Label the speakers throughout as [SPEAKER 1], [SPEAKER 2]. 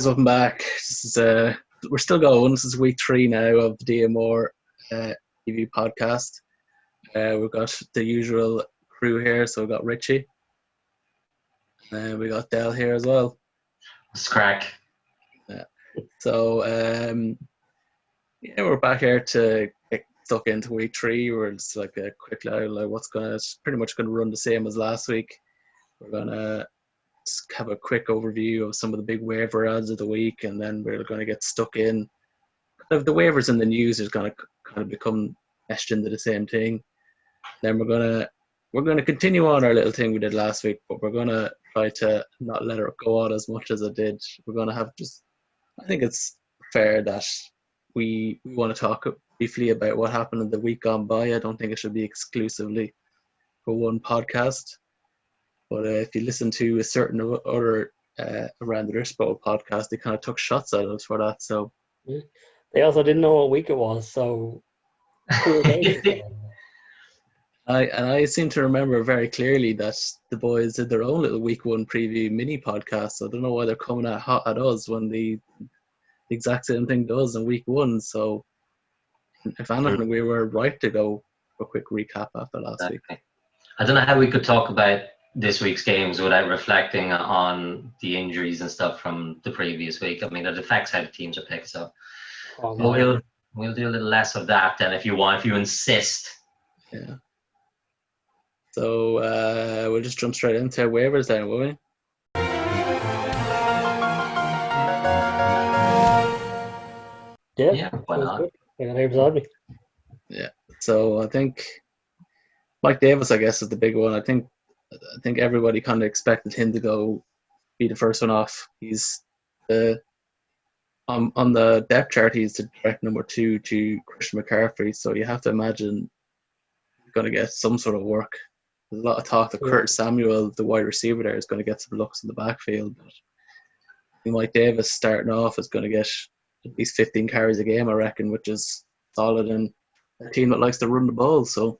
[SPEAKER 1] guys, welcome back. This is we're still going. This is week 3 now of the DMR TV podcast. We've got the usual crew here. So we've got Richie, and we got Del here as well.
[SPEAKER 2] It's crack.
[SPEAKER 1] Yeah. So we're back here to get stuck into week 3. We're just like a quick it's pretty much gonna run the same as last week. We're gonna have a quick overview of some of the big waiver ads of the week, and then we're going to get stuck in. The waivers and the news is going to kind of become meshed into the same thing. Then we're going to continue on our little thing we did last week, but we're going to try to not let it go on as much as it did. We're going to have I think it's fair that we want to talk briefly about what happened in the week gone by. I don't think it should be exclusively for one podcast. But if you listen to a certain other Around the Dmrpod podcast, they kind of took shots at us for that. So
[SPEAKER 3] they also didn't know what week it was. So
[SPEAKER 1] I seem to remember very clearly that the boys did their own little week 1 preview mini podcast. So I don't know why they're coming out hot at us when the exact same thing does in week 1. So if anything, we were right to go for a quick recap after last week.
[SPEAKER 2] I don't know how we could talk about this week's games without reflecting on the injuries and stuff from the previous week. I mean, it affects how the teams are picked. So we'll do a little less of that then if you insist.
[SPEAKER 1] Yeah. So we'll just jump straight into waivers then, will we?
[SPEAKER 3] Yeah,
[SPEAKER 2] why not?
[SPEAKER 1] Yeah. So I think Mike Davis, I guess, is the big one. I think everybody kind of expected him to be the first one off. He's on the depth chart. He's the direct number 2 to Christian McCaffrey. So you have to imagine he's going to get some sort of work. There's a lot of talk that Curtis Samuel, the wide receiver there, is going to get some looks in the backfield. But Mike Davis starting off is going to get at least 15 carries a game, I reckon, which is solid in a team that likes to run the ball. So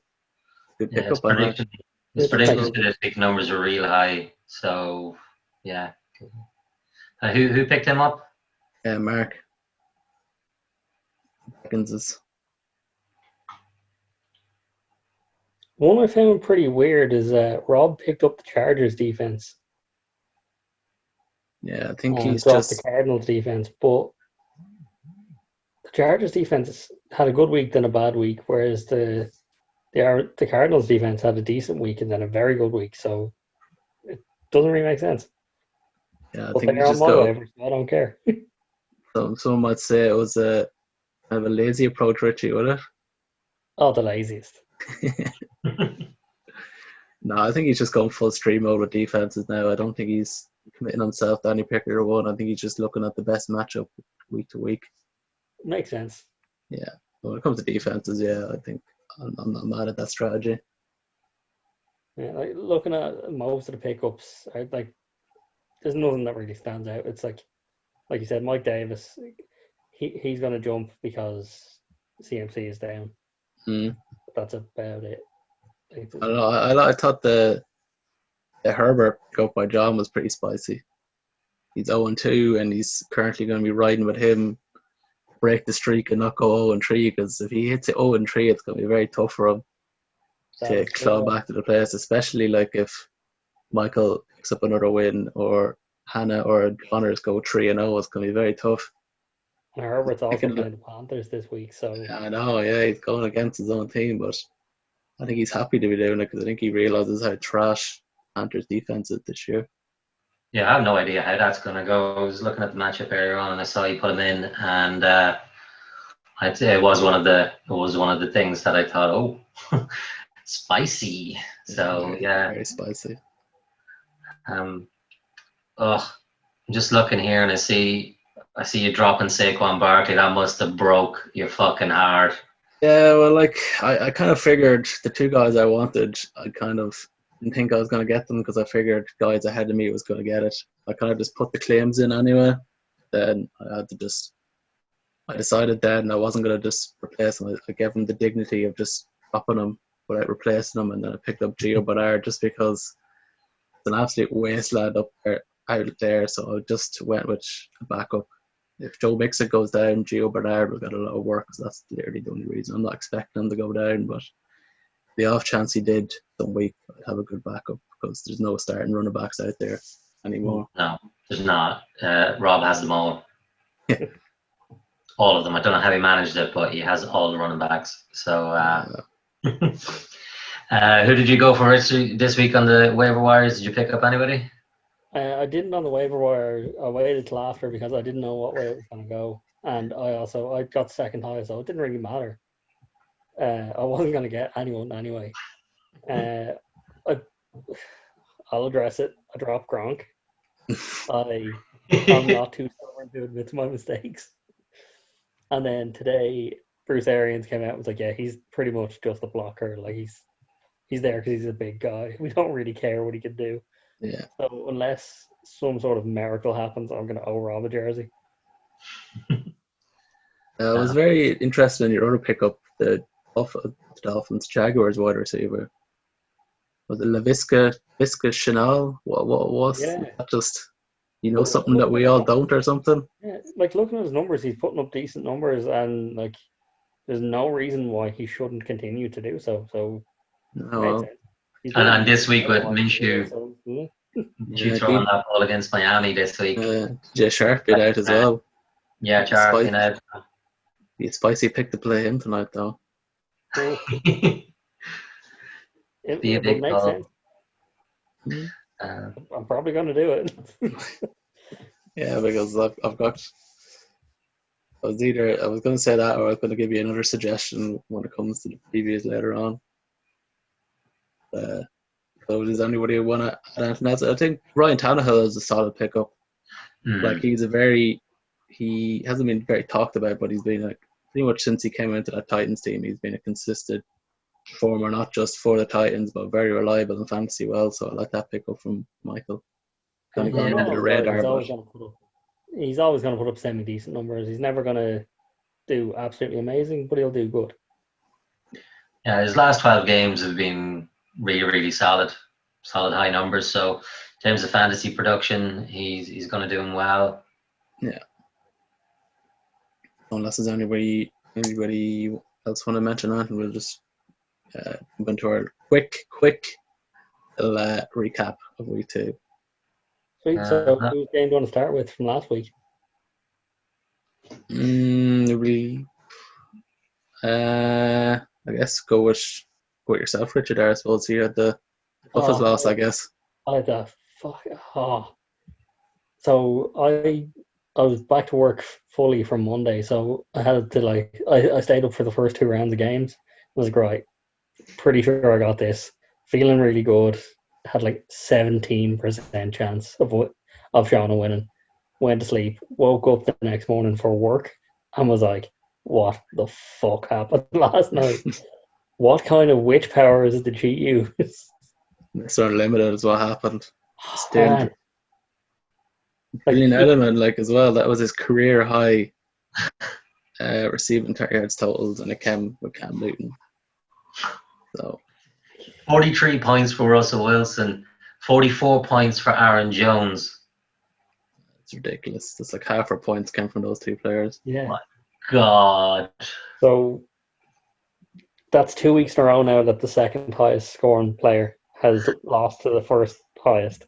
[SPEAKER 1] good pick up on that.
[SPEAKER 2] His predictions for this week numbers are real high, so yeah. Who picked him up?
[SPEAKER 1] Mark.
[SPEAKER 3] One I found pretty weird is Rob picked up the Chargers defense.
[SPEAKER 1] Yeah, I think he's
[SPEAKER 3] dropped
[SPEAKER 1] just
[SPEAKER 3] the Cardinals defense, but the Chargers defense had a good week then a bad week, whereas the Cardinals defense had a decent week and then a very good week, so it doesn't really make sense.
[SPEAKER 1] Yeah, I
[SPEAKER 3] but
[SPEAKER 1] think
[SPEAKER 3] they're on my waivers, so I don't care.
[SPEAKER 1] Someone might say it was a kind of a lazy approach, Richie, would it?
[SPEAKER 3] Oh, the laziest.
[SPEAKER 1] No, I think he's just going full stream mode with defenses now. I don't think he's committing himself to any particular one. I think he's just looking at the best matchup week to week.
[SPEAKER 3] Makes sense.
[SPEAKER 1] Yeah, when it comes to defenses, yeah, I think I'm not mad at that strategy.
[SPEAKER 3] Yeah, like looking at most of the pickups, there's nothing that really stands out. It's like you said, Mike Davis, he's going to jump because CMC is down. That's about it.
[SPEAKER 1] I don't know. I thought the Herbert pickup by John was pretty spicy. He's 0-2, and he's currently going to be riding with him, break the streak and not go 0-3, because if he hits it 0-3, it's going to be very tough for him to claw back to the place, especially like if Michael picks up another win or Hannah or Connors go 3-0, it's going to be very tough.
[SPEAKER 3] And Herbert's also playing the Panthers this week, so
[SPEAKER 1] I know, yeah, he's going against his own team, but I think he's happy to be doing it because I think he realizes how trash Panthers defense is this year.
[SPEAKER 2] Yeah, I have no idea how that's going to go. I was looking at the matchup earlier on, and I saw you put him in, and I'd say it was one of the things that I thought, spicy. So yeah,
[SPEAKER 1] very spicy.
[SPEAKER 2] I'm just looking here, and I see you dropping Saquon Barkley. That must have broke your fucking heart.
[SPEAKER 1] Yeah, well, like I kind of figured the 2 guys I wanted, I kind of didn't think I was going to get them because I figured guys ahead of me was going to get it. I kind of just put the claims in anyway. Then I decided then I wasn't going to just replace them. I gave them the dignity of just dropping them without replacing them, and then I picked up Gio Bernard just because it's an absolute wasteland up there out there, so I just went with a backup. If Joe Mixon goes down, Gio Bernard will get a lot of work, so that's literally the only reason. I'm not expecting him to go down, but the off chance he did some week, I'd have a good backup because there's no starting running backs out there anymore.
[SPEAKER 2] No, there's not. Rob has them all. All of them. I don't know how he managed it, but he has all the running backs. So, who did you go for this week on the waiver wires? Did you pick up anybody?
[SPEAKER 3] I didn't on the waiver wire. I waited till after because I didn't know what way it was going to go. And I got second highest, so it didn't really matter. I wasn't going to get anyone anyway. I'll address it. I dropped Gronk. I'm not too stubborn to admit my mistakes. And then today, Bruce Arians came out and was like, yeah, he's pretty much just a blocker. Like, he's there because he's a big guy. We don't really care what he can do.
[SPEAKER 1] Yeah.
[SPEAKER 3] So unless some sort of miracle happens, I'm going to rob a jersey.
[SPEAKER 1] I was very interested in your other pickup, the Dolphins Jaguars wide receiver. Was it LaVisca Chanel? What was that? Just something that we all don't or something?
[SPEAKER 3] Yeah, like looking at his numbers, he's putting up decent numbers, and like there's no reason why he shouldn't continue to do so. So
[SPEAKER 2] and this week with Minshew, throwing that ball against Miami this week.
[SPEAKER 1] Jay Sharp been out as well.
[SPEAKER 2] Yeah, Sharp been out.
[SPEAKER 1] It's spicy pick to play him tonight though.
[SPEAKER 3] It would make sense. I'm probably going to do it.
[SPEAKER 1] Yeah, because I've got. I was going to say that, or I was going to give you another suggestion when it comes to the previews later on. So does anybody want to add anything else? I think Ryan Tannehill is a solid pickup. Like he hasn't been very talked about, but he's been like pretty much since he came into that Titans team, he's been a consistent performer, not just for the Titans, but very reliable in fantasy well. So I like that pickup from Michael. Kind of going under the radar.
[SPEAKER 3] He's always going to put up semi-decent numbers. He's never going to do absolutely amazing, but he'll do good.
[SPEAKER 2] Yeah, his last 12 games have been really, really solid high numbers. So in terms of fantasy production, he's going to do him well.
[SPEAKER 1] Yeah. Unless there's anybody else want to mention that, and we'll just go into our quick recap of week 2.
[SPEAKER 3] Sweet. So whose game do you want to start with from last week?
[SPEAKER 1] I guess go with yourself, Richard. I suppose you had the toughest loss, I guess.
[SPEAKER 3] I had the So I was back to work fully from Monday, so I had to I stayed up for the first 2 rounds of games. It was great. Pretty sure I got this. Feeling really good. Had 17% chance of Shauna winning. Went to sleep. Woke up the next morning for work and was like, "What the fuck happened last night? What kind of witch powers did she use?"
[SPEAKER 1] Mr. Unlimited is what happened. Billion Element, as well. That was his career high receiving yards totals, and it came with Cam Newton. So
[SPEAKER 2] 43 points for Russell Wilson, 44 points for Aaron Jones.
[SPEAKER 1] It's ridiculous. It's like half our points came from those 2 players.
[SPEAKER 3] Yeah.
[SPEAKER 2] My God.
[SPEAKER 3] So that's 2 weeks in a row now that the second highest scoring player has lost to the first highest.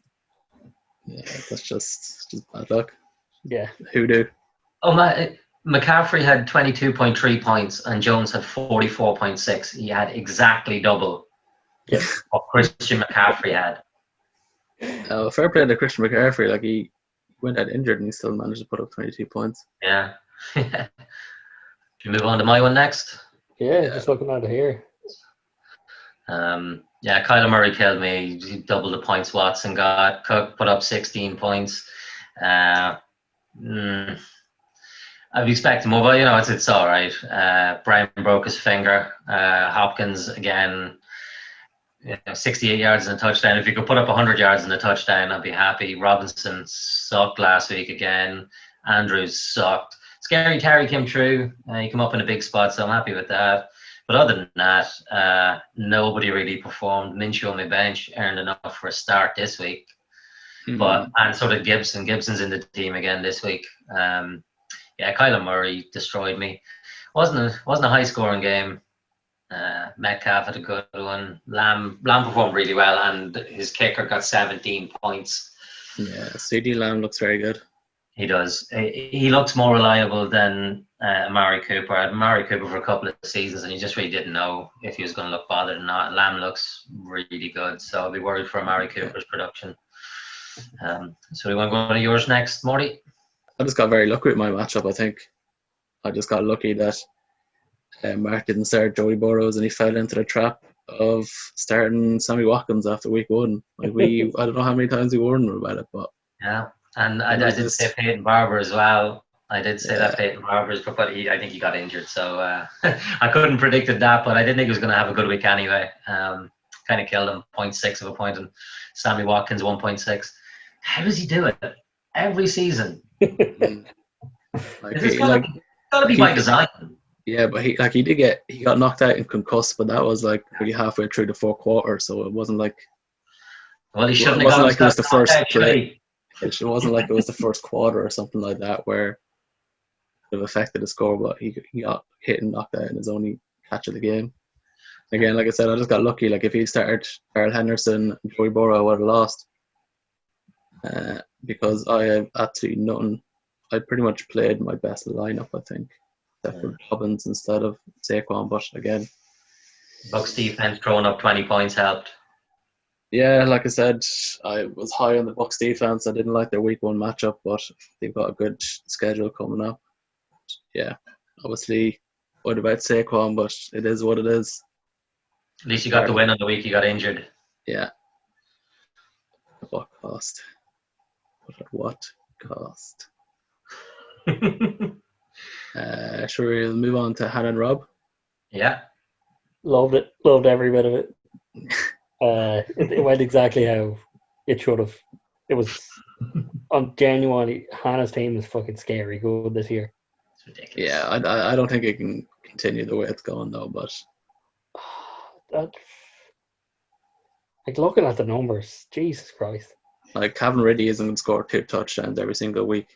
[SPEAKER 1] Yeah, that's just bad luck.
[SPEAKER 3] Yeah.
[SPEAKER 1] Who do?
[SPEAKER 2] Oh, McCaffrey had 22.3 points and Jones had 44.6. He had exactly double what Christian McCaffrey had.
[SPEAKER 1] Fair play to Christian McCaffrey. He went out injured and he still managed to put up 22 points.
[SPEAKER 2] Yeah. Can we move on to my one next?
[SPEAKER 3] Yeah, just looking at it here.
[SPEAKER 2] Kyler Murray killed me. He doubled the points Watson got. Cook put up 16 points. I'd expect more, but it's all right. Brown broke his finger. Hopkins again, 68 yards and a touchdown. If you could put up 100 yards and a touchdown, I'd be happy. Robinson sucked last week again. Andrews sucked. Scary Terry came through. He came up in a big spot, so I'm happy with that. But other than that, nobody really performed. Minshew on my bench earned enough for a start this week. But and so did Gibson. Gibson's in the team again this week. Yeah, Kyler Murray destroyed me. Wasn't a high scoring game. Metcalf had a good one. Lamb performed really well, and his kicker got 17 points.
[SPEAKER 1] Yeah, CD Lamb looks very good.
[SPEAKER 2] He does. He looks more reliable than Amari Cooper. I had Amari Cooper for a couple of seasons, and he just really didn't know if he was going to look bothered or not. Lamb looks really good, so I'll be worried for Amari Cooper's production. So we want to go to yours next, Morty?
[SPEAKER 1] I just got very lucky with my matchup, I think. I just got lucky that Mark didn't start Joey Burrows, and he fell into the trap of starting Sammy Watkins after week 1. Like I don't know how many times we warned him about it, but
[SPEAKER 2] yeah. And I did say Peyton Barber as well. I did say that Peyton Barber, but I think he got injured, so I couldn't predicted that. But I didn't think he was going to have a good week anyway. Kind of killed him, 0.6 of a point, and Sammy Watkins 1.6. How does he do it every season? It's got to be by design.
[SPEAKER 1] Yeah, but he got knocked out and concussed, but that was like really halfway through the 4th quarter, so it wasn't like.
[SPEAKER 2] Well, he shouldn't have got
[SPEAKER 1] like it was the first
[SPEAKER 2] play.
[SPEAKER 1] It wasn't like it was the first quarter or something like that where it affected the score, but he got hit and knocked out in his only catch of the game. Again, like I said, I just got lucky. Like if he started Darrell Henderson and Joey Burrow, I would have lost. Because I have absolutely nothing. I pretty much played my best lineup, I think, except for Dobbins instead of Saquon. But again,
[SPEAKER 2] Bucks defense throwing up 20 points helped.
[SPEAKER 1] Yeah, like I said, I was high on the Bucks defense. I didn't like their week 1 matchup, but they've got a good schedule coming up. Yeah, obviously, what about Saquon? But it is what it is.
[SPEAKER 2] At least you got the win on the week you got injured.
[SPEAKER 1] Yeah. At what cost? But at what cost? Sure, we'll move on to Hannah and Rob.
[SPEAKER 2] Yeah.
[SPEAKER 3] Loved it. Loved every bit of it. It went exactly how it should have. It was genuinely, Hannah's team is fucking scary good this year.
[SPEAKER 2] It's ridiculous.
[SPEAKER 1] Yeah, I don't think it can continue the way it's going though, but
[SPEAKER 3] like looking at the numbers, Jesus Christ.
[SPEAKER 1] Like Calvin Ridley isn't going to score 2 touchdowns every single week.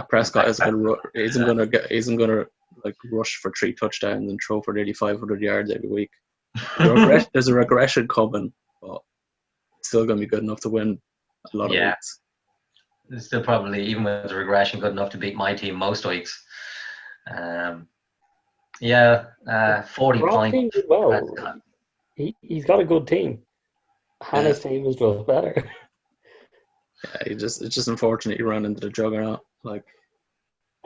[SPEAKER 1] Prescott isn't going to like rush for 3 touchdowns and throw for nearly 500 yards every week. There's a regression coming, but it's still going to be good enough to win a lot of weeks.
[SPEAKER 2] It's still probably, even with the regression, good enough to beat my team most weeks. 40 points.
[SPEAKER 3] Well, he's got a good team. Hannah's team is just better.
[SPEAKER 1] Yeah, it's just unfortunate you run into the juggernaut. Like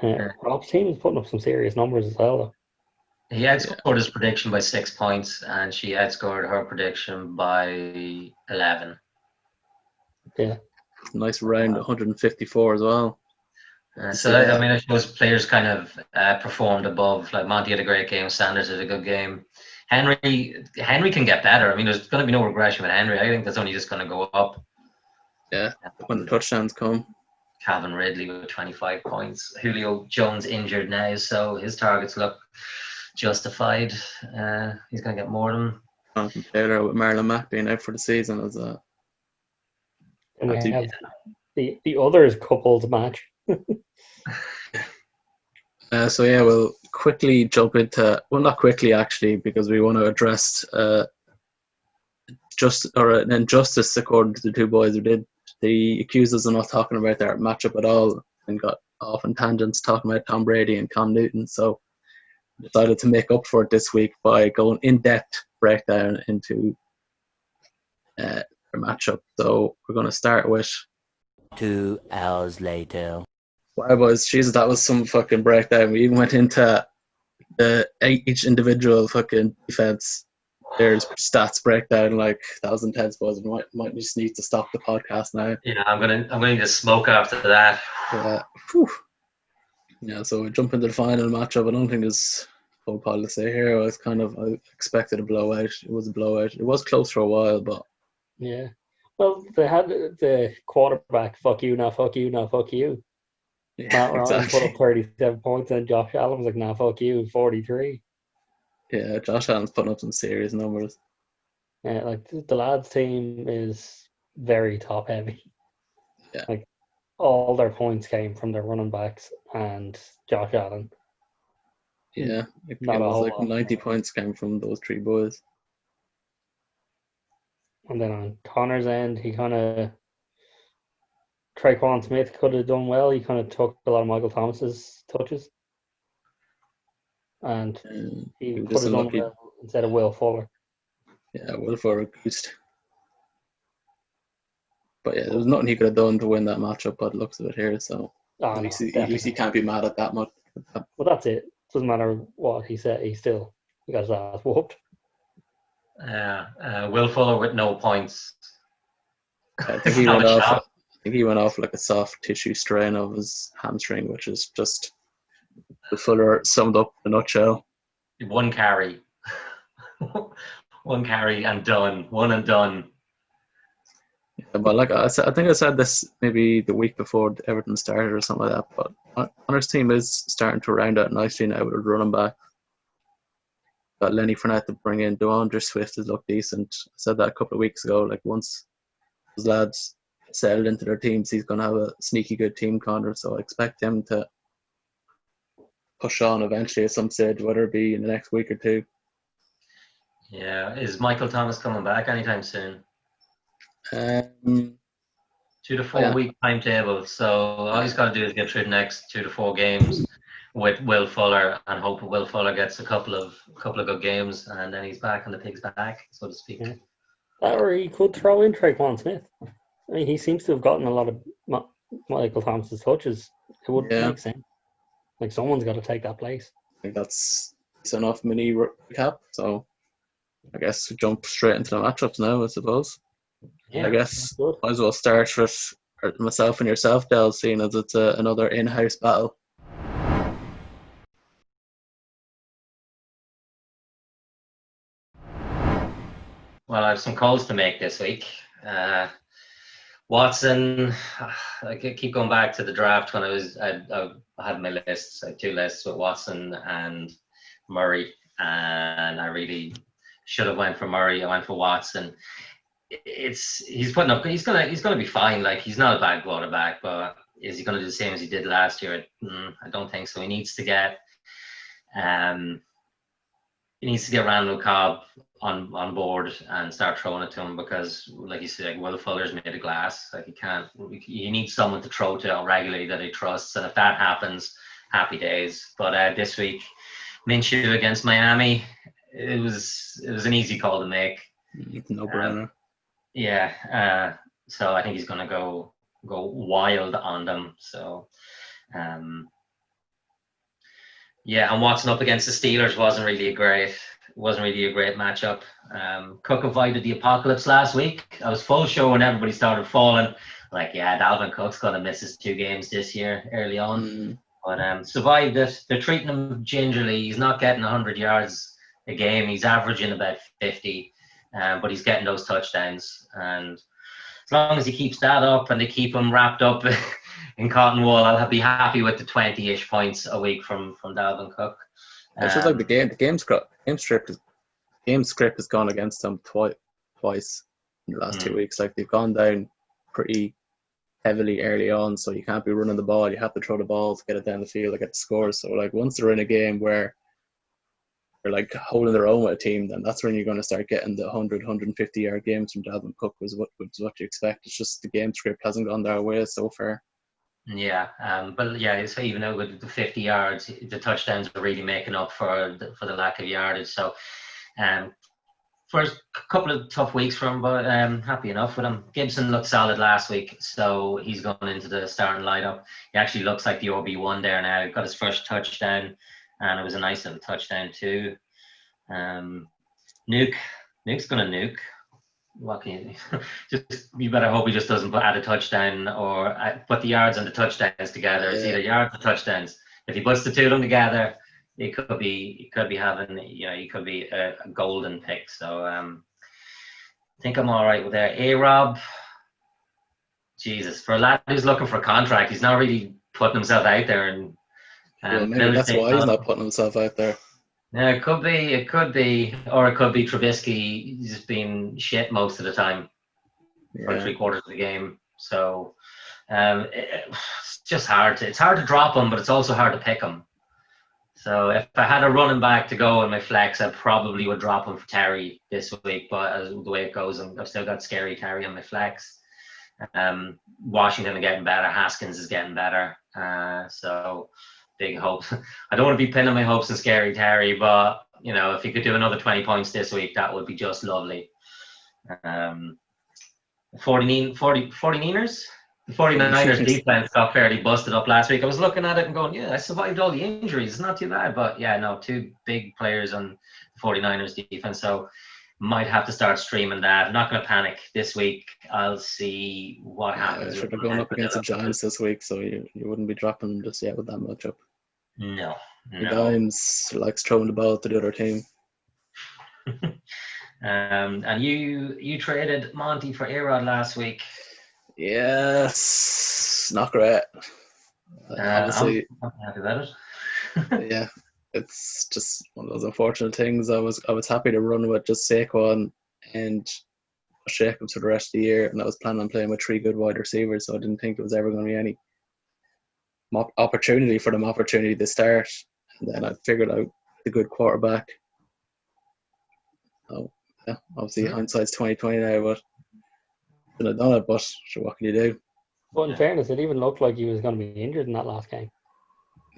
[SPEAKER 3] Rob's team is putting up some serious numbers as well, though.
[SPEAKER 2] He outscored his prediction by 6 points, and she outscored her prediction by 11.
[SPEAKER 3] Yeah.
[SPEAKER 1] Nice round, 154 as well.
[SPEAKER 2] I suppose players kind of performed above. Like Monty had a great game, Sanders had a good game. Henry can get better. I mean, there's going to be no regression with Henry. I think that's only just going to go up.
[SPEAKER 1] Yeah, when the touchdowns come.
[SPEAKER 2] Calvin Ridley with 25 points. Julio Jones injured now, so his targets look justified. He's going to get more than them.
[SPEAKER 1] Jonathan Taylor with Marlon Mack being out for the season as a.
[SPEAKER 3] And we have the others couples match.
[SPEAKER 1] We'll quickly jump into, well, not quickly actually, because we want to address an injustice according to the 2 boys who did. They accused us of not talking about their matchup at all and got off on tangents talking about Tom Brady and Cam Newton. So decided to make up for it this week by going in-depth breakdown into their matchup. So we're going to start with
[SPEAKER 4] 2 hours later.
[SPEAKER 1] Wow, boys, Jesus, that was some fucking breakdown. We even went into each individual fucking defense. There's stats breakdown, like that was intense, boys. We might just need to stop the podcast now.
[SPEAKER 2] Yeah, I'm gonna need to smoke after that.
[SPEAKER 1] Yeah, so we jump into the final matchup. I don't think there's full pile to say here. I expected a blowout. It was a blowout. It was close for a while, but
[SPEAKER 3] yeah. Well, they had the quarterback, fuck you, now fuck you, now fuck you.
[SPEAKER 1] yeah,
[SPEAKER 3] Matt Ryan
[SPEAKER 1] exactly.
[SPEAKER 3] put up 37 points, and Josh Allen was like, nah, fuck you, 43.
[SPEAKER 1] Yeah, Josh Allen's putting up some serious numbers.
[SPEAKER 3] Yeah, like the lads' team is very top heavy.
[SPEAKER 1] Yeah.
[SPEAKER 3] Like, all their points came from their running backs and Josh Allen.
[SPEAKER 1] Yeah, it
[SPEAKER 3] Not a
[SPEAKER 1] was
[SPEAKER 3] whole
[SPEAKER 1] like
[SPEAKER 3] lot
[SPEAKER 1] 90
[SPEAKER 3] more.
[SPEAKER 1] points came from those three boys.
[SPEAKER 3] And then on Connor's end, he kind of Traquan Smith could have done well. He kind of took a lot of Michael Thomas's touches, and he
[SPEAKER 1] He was
[SPEAKER 3] could
[SPEAKER 1] just
[SPEAKER 3] have done
[SPEAKER 1] unlucky.
[SPEAKER 3] well instead of Will Fuller.
[SPEAKER 1] Yeah, Will Fuller goosed. But yeah, there was nothing he could have done to win that matchup by the looks of it here. So
[SPEAKER 3] Oh,
[SPEAKER 1] at
[SPEAKER 3] no,
[SPEAKER 1] least he
[SPEAKER 3] definitely.
[SPEAKER 1] can't be mad at that much.
[SPEAKER 3] Well, that's it. Doesn't matter what he said. He got his ass whooped.
[SPEAKER 2] Will Fuller with no points.
[SPEAKER 1] I think
[SPEAKER 2] It's
[SPEAKER 1] he
[SPEAKER 2] not
[SPEAKER 1] went
[SPEAKER 2] a
[SPEAKER 1] off.
[SPEAKER 2] shock.
[SPEAKER 1] I think he went off like a soft tissue strain of his hamstring, which is just the Fuller summed up in a nutshell.
[SPEAKER 2] One carry. One carry and done. One and done.
[SPEAKER 1] Yeah, but like I said, I think I said this maybe the week before Everton started or something like that. But Connor's team is starting to round out nicely now with a running back. Got Lenny Fournette to bring in. DeAndre Swift has looked decent. I said that a couple of weeks ago. Like once those lads settled into their teams, he's going to have a sneaky good team, Connor. So I expect him to push on eventually at some stage, whether it be in the next week or two.
[SPEAKER 2] Yeah. Is Michael Thomas coming back anytime soon?
[SPEAKER 1] 2
[SPEAKER 2] to 4 week timetable. So all he's got to do is get through the next 2 to 4 games with Will Fuller and hope Will Fuller gets a couple of good games and then he's back on the pig's back, so to speak.
[SPEAKER 3] Yeah. Or he could throw in Traquan Smith. I mean, he seems to have gotten a lot of Michael Thomas's touches. It would make sense. Like someone's got to take that place.
[SPEAKER 1] I think that's enough mini recap. So I guess we jump straight into the matchups now, I suppose.
[SPEAKER 3] Yeah,
[SPEAKER 1] I guess
[SPEAKER 3] good.
[SPEAKER 1] might as well start with myself and yourself, Del, seeing as it's another in-house battle.
[SPEAKER 2] Well, I have some calls to make this week. Watson, I keep going back to the draft when I had my lists. I had 2 lists with Watson and Murray, and I really should have went for Murray. I went for Watson. He's gonna be fine. Like, he's not a bad quarterback, but is he gonna do the same as he did last year? I don't think so. He needs to get Randall Cobb on board and start throwing it to him, because like you said, like, Will Fuller's made of glass. Like, you need someone to throw to regularly that he trusts, and if that happens, happy days. But this week, Minshew against Miami, it was an easy call to make.
[SPEAKER 1] No brainer.
[SPEAKER 2] So I think he's going to go wild on them. So, and Watson up against the Steelers wasn't really a great matchup. Cook avoided the apocalypse last week. I was full show when everybody started falling. Like, Dalvin Cook's going to miss his 2 games this year early on. But survived it. They're treating him gingerly. He's not getting 100 yards a game. He's averaging about 50. But he's getting those touchdowns, and as long as he keeps that up and they keep him wrapped up in cotton wool, I'll be happy with the 20-ish points a week from Dalvin Cook.
[SPEAKER 1] It's just like the game script has gone against them twice in the last 2 weeks. Like, they've gone down pretty heavily early on, so you can't be running the ball. You have to throw the ball to get it down the field to get the scores. So like, once they're in a game where they're like holding their own with a team, then that's when you're going to start getting the 150 yard games from Dalvin Cook, was what you expect. It's just the game script hasn't gone their way so far.
[SPEAKER 2] So even though with the 50 yards, the touchdowns are really making up for the lack of yardage. So first couple of tough weeks for him, but happy enough with him. Gibson looked solid last week, so he's going into the starting lineup. He actually looks like the RB1 there now. He got his first touchdown, and it was a nice little touchdown too. Nuke's going to nuke. What can you better hope he just doesn't add a touchdown or put the yards and the touchdowns together. It's either yards or touchdowns. If he puts the 2 of them together, he could be a golden pick. So I think I'm all right with that. A-Rob, Jesus, for a lad who's looking for a contract, he's not really putting himself out there. And
[SPEAKER 1] maybe that's why he's not putting himself out there.
[SPEAKER 2] Yeah, it could be, or it could be Trubisky just being shit most of the time for 3/4 of the game. So It's just hard. It's hard to drop him, but it's also hard to pick him. So if I had a running back to go in my flex, I probably would drop him for Terry this week. But as the way it goes, I've still got Scary Terry on my flex. Washington are getting better. Haskins is getting better. So big hopes. I don't want to be pinning my hopes on Scary Terry, but if he could do another 20 points this week, that would be just lovely. 49ers. The 49ers defense got fairly busted up last week. I was looking at it and going, yeah, I survived all the injuries. It's not too bad. But yeah, no, 2 big players on the 49ers defense. So might have to start streaming that. I'm not going to panic this week. I'll see what happens.
[SPEAKER 1] They're going up against the Giants this week, so you wouldn't be dropping them just yet with that matchup.
[SPEAKER 2] No.
[SPEAKER 1] Dimes likes throwing the ball to the other team.
[SPEAKER 2] And you traded Monty for A-Rod last week.
[SPEAKER 1] Yes, not great. Obviously,
[SPEAKER 2] I'm happy about it.
[SPEAKER 1] Yeah, it's just one of those unfortunate things. I was happy to run with just Saquon and Jacobs for the rest of the year, and I was planning on playing with 3 good wide receivers, so I didn't think there was ever going to be any opportunity to start. And then I figured out the good quarterback. Oh, yeah, obviously hindsight's 2020 now, but shouldn't have done it. But sure, what can you do?
[SPEAKER 3] But in fairness, it even looked like he was going to be injured in that last game.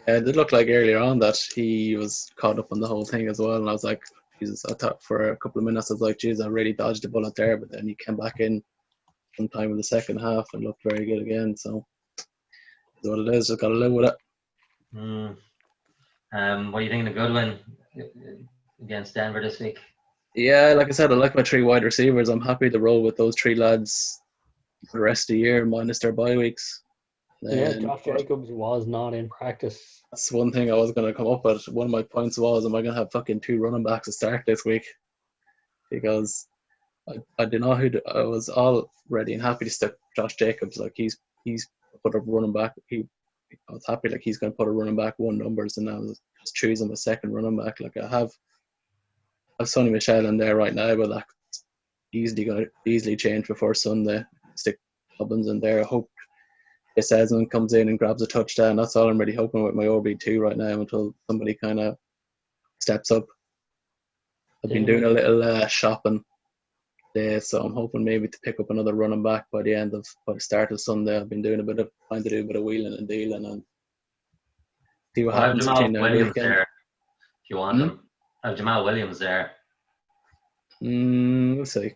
[SPEAKER 1] Yeah, it did look like earlier on that he was caught up on the whole thing as well, and I was like, Jesus, I thought for a couple of minutes, I was like, geez, I really dodged the bullet there, but then he came back in sometime in the second half and looked very good again, so that's what it is, just got to live with it.
[SPEAKER 2] What do you think of Goodwin against Denver this week?
[SPEAKER 1] Yeah, like I said, I like my 3 wide receivers. I'm happy to roll with those 3 lads for the rest of the year, minus their bye weeks.
[SPEAKER 3] Yeah, Josh Jacobs was not in practice.
[SPEAKER 1] That's one thing I was going to come up with. One of my points was, am I going to have fucking 2 running backs to start this week? Because I didn't know I was all ready and happy to stick Josh Jacobs. Like he's put a running back. I was happy like he's going to put a running back 1 numbers, and I was just choosing a second running back. Like I have Sonny Michel in there right now, but that's easily change before Sunday. Stick Dobbins in there. I hope Chris Esmond comes in and grabs a touchdown. That's all I'm really hoping with my RB2 right now until somebody kind of steps up. I've been doing a little shopping there, so I'm hoping maybe to pick up another running back by the start of Sunday. I've been trying to do a bit of wheeling and dealing and see what happens between now and the weekend.
[SPEAKER 2] There, if you want him. I have Jamal Williams there.
[SPEAKER 1] We'll see.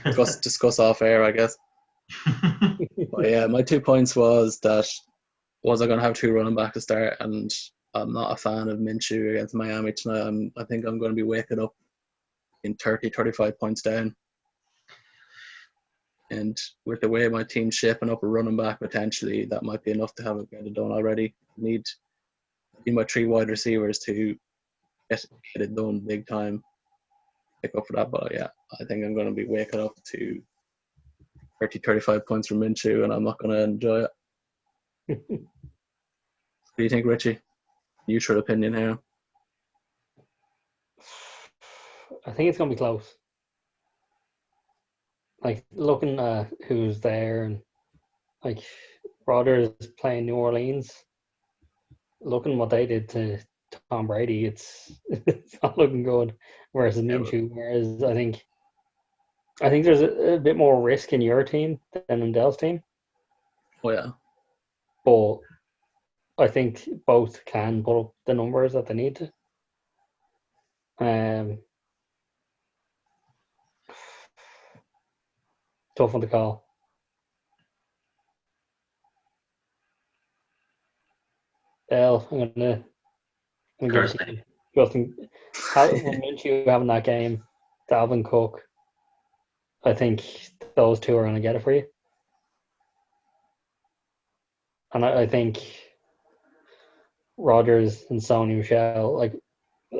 [SPEAKER 1] Discuss off air, I guess. But yeah, my 2 points was I going to have 2 running back to start, and I'm not a fan of Minshew against Miami tonight. I think I'm going to be waking up in 35 points down. And with the way my team's shaping up a running back, potentially that might be enough to get it done already. I need my 3 wide receivers to get it done big time. Pick up for that, but yeah, I think I'm going to be waking up to 35 points from Minshew, and I'm not going to enjoy it. What do you think, Richie? Neutral opinion here.
[SPEAKER 3] I think it's going to be close. Like, looking at who's there, and like Rodgers playing New Orleans, looking what they did to Tom Brady, it's not looking good versus Minshew. Whereas I think there's a bit more risk in your team than in Dell's team.
[SPEAKER 1] Oh yeah.
[SPEAKER 3] But I think both can put up the numbers that they need to. Tough one to call. Dell, I'm gonna give it to you. Justin, when Minshew having that game, Dalvin Cook, I think those 2 are going to get it for you. And I think Rodgers and Sony Michel, like,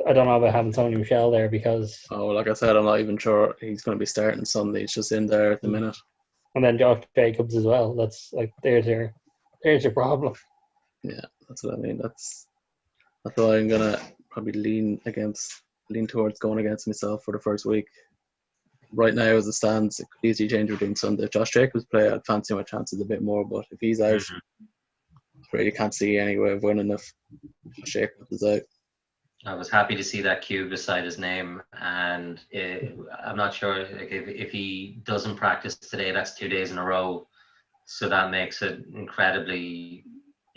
[SPEAKER 3] I don't know about having Sony Michel there because...
[SPEAKER 1] Oh, like I said, I'm not even sure he's going to be starting Sunday. He's just in there at the minute.
[SPEAKER 3] And then Josh Jacobs as well. That's like, there's your problem.
[SPEAKER 1] Yeah, that's what I mean. That's why I'm going to probably lean towards going against myself for the first week. right now as it stands, it could easily change between Sunday. If Josh Jacobs play, I'd fancy my chances a bit more, but if he's out, I really can't see any way of winning if Josh Jacobs is out.
[SPEAKER 2] I was happy to see that Q beside his name, and I'm not sure if he doesn't practice today, that's 2 days in a row, so that makes it incredibly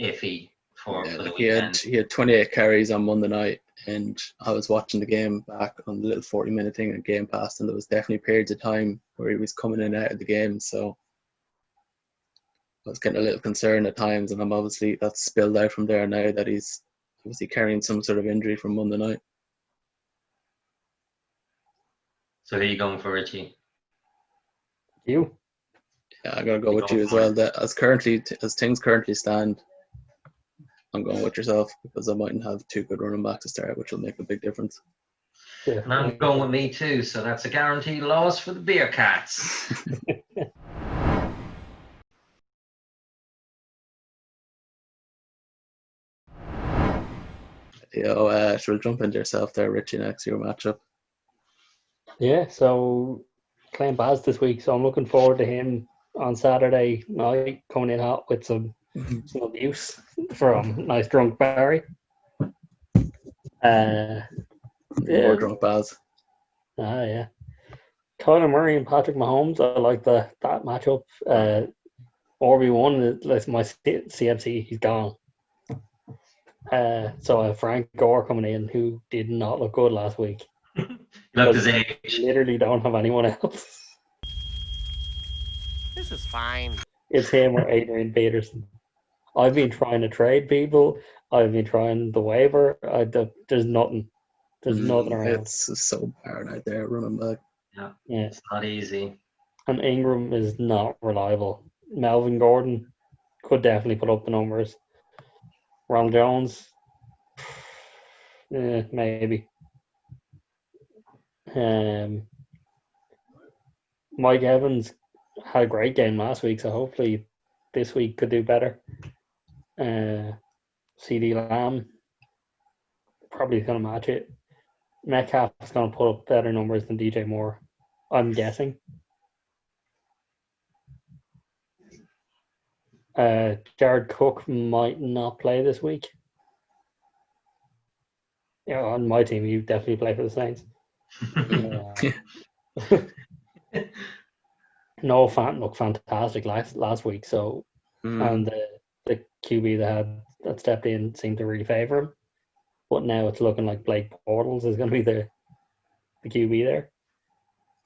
[SPEAKER 2] iffy for the weekend.
[SPEAKER 1] He had 28 carries on Monday night, and I was watching the game back on the little 40-minute thing on Game Pass, and there was definitely periods of time where he was coming in and out of the game, so I was getting a little concerned at times, and I'm obviously that's spilled out from there now that he's obviously carrying some sort of injury from Monday night.
[SPEAKER 2] So who are you going for, Richie?
[SPEAKER 3] You?
[SPEAKER 1] Yeah, I'm gonna go with you as well. That as things currently stand, I'm going with yourself because I mightn't have 2 good running backs to start, which will make a big difference.
[SPEAKER 3] Yeah.
[SPEAKER 2] And I'm going with me too, so that's a guaranteed loss for the Bearcats.
[SPEAKER 1] We'll jump into yourself there, Richie, next your matchup.
[SPEAKER 3] Yeah, so playing Baz this week, so I'm looking forward to him on Saturday night coming in hot with some abuse from nice drunk Barry.
[SPEAKER 1] More drunk Baz.
[SPEAKER 3] Yeah. Kyler Murray and Patrick Mahomes, I like that matchup. RB1, that's my CMC, he's gone. So I have Frank Gore coming in, who did not look good last week.
[SPEAKER 2] Looked his age.
[SPEAKER 3] Literally don't have anyone else.
[SPEAKER 5] This is fine.
[SPEAKER 3] It's him or Adrian Peterson. I've been trying to trade people. I've been trying the waiver. There's nothing. There's nothing around.
[SPEAKER 1] It's so bad out there running back.
[SPEAKER 3] Yeah.
[SPEAKER 2] It's not easy.
[SPEAKER 3] And Ingram is not reliable. Melvin Gordon could definitely put up the numbers. Ronald Jones, maybe. Mike Evans had a great game last week, so hopefully this week could do better. CD Lamb probably going to match it. Metcalf is going to put up better numbers than DJ Moore, I'm guessing. Jared Cook might not play this week. Yeah, on my team, you definitely play for the Saints. Noah Fant looked fantastic last week. So, and the QB that stepped in seemed to really favour him. But now it's looking like Blake Bortles is going to be the QB there.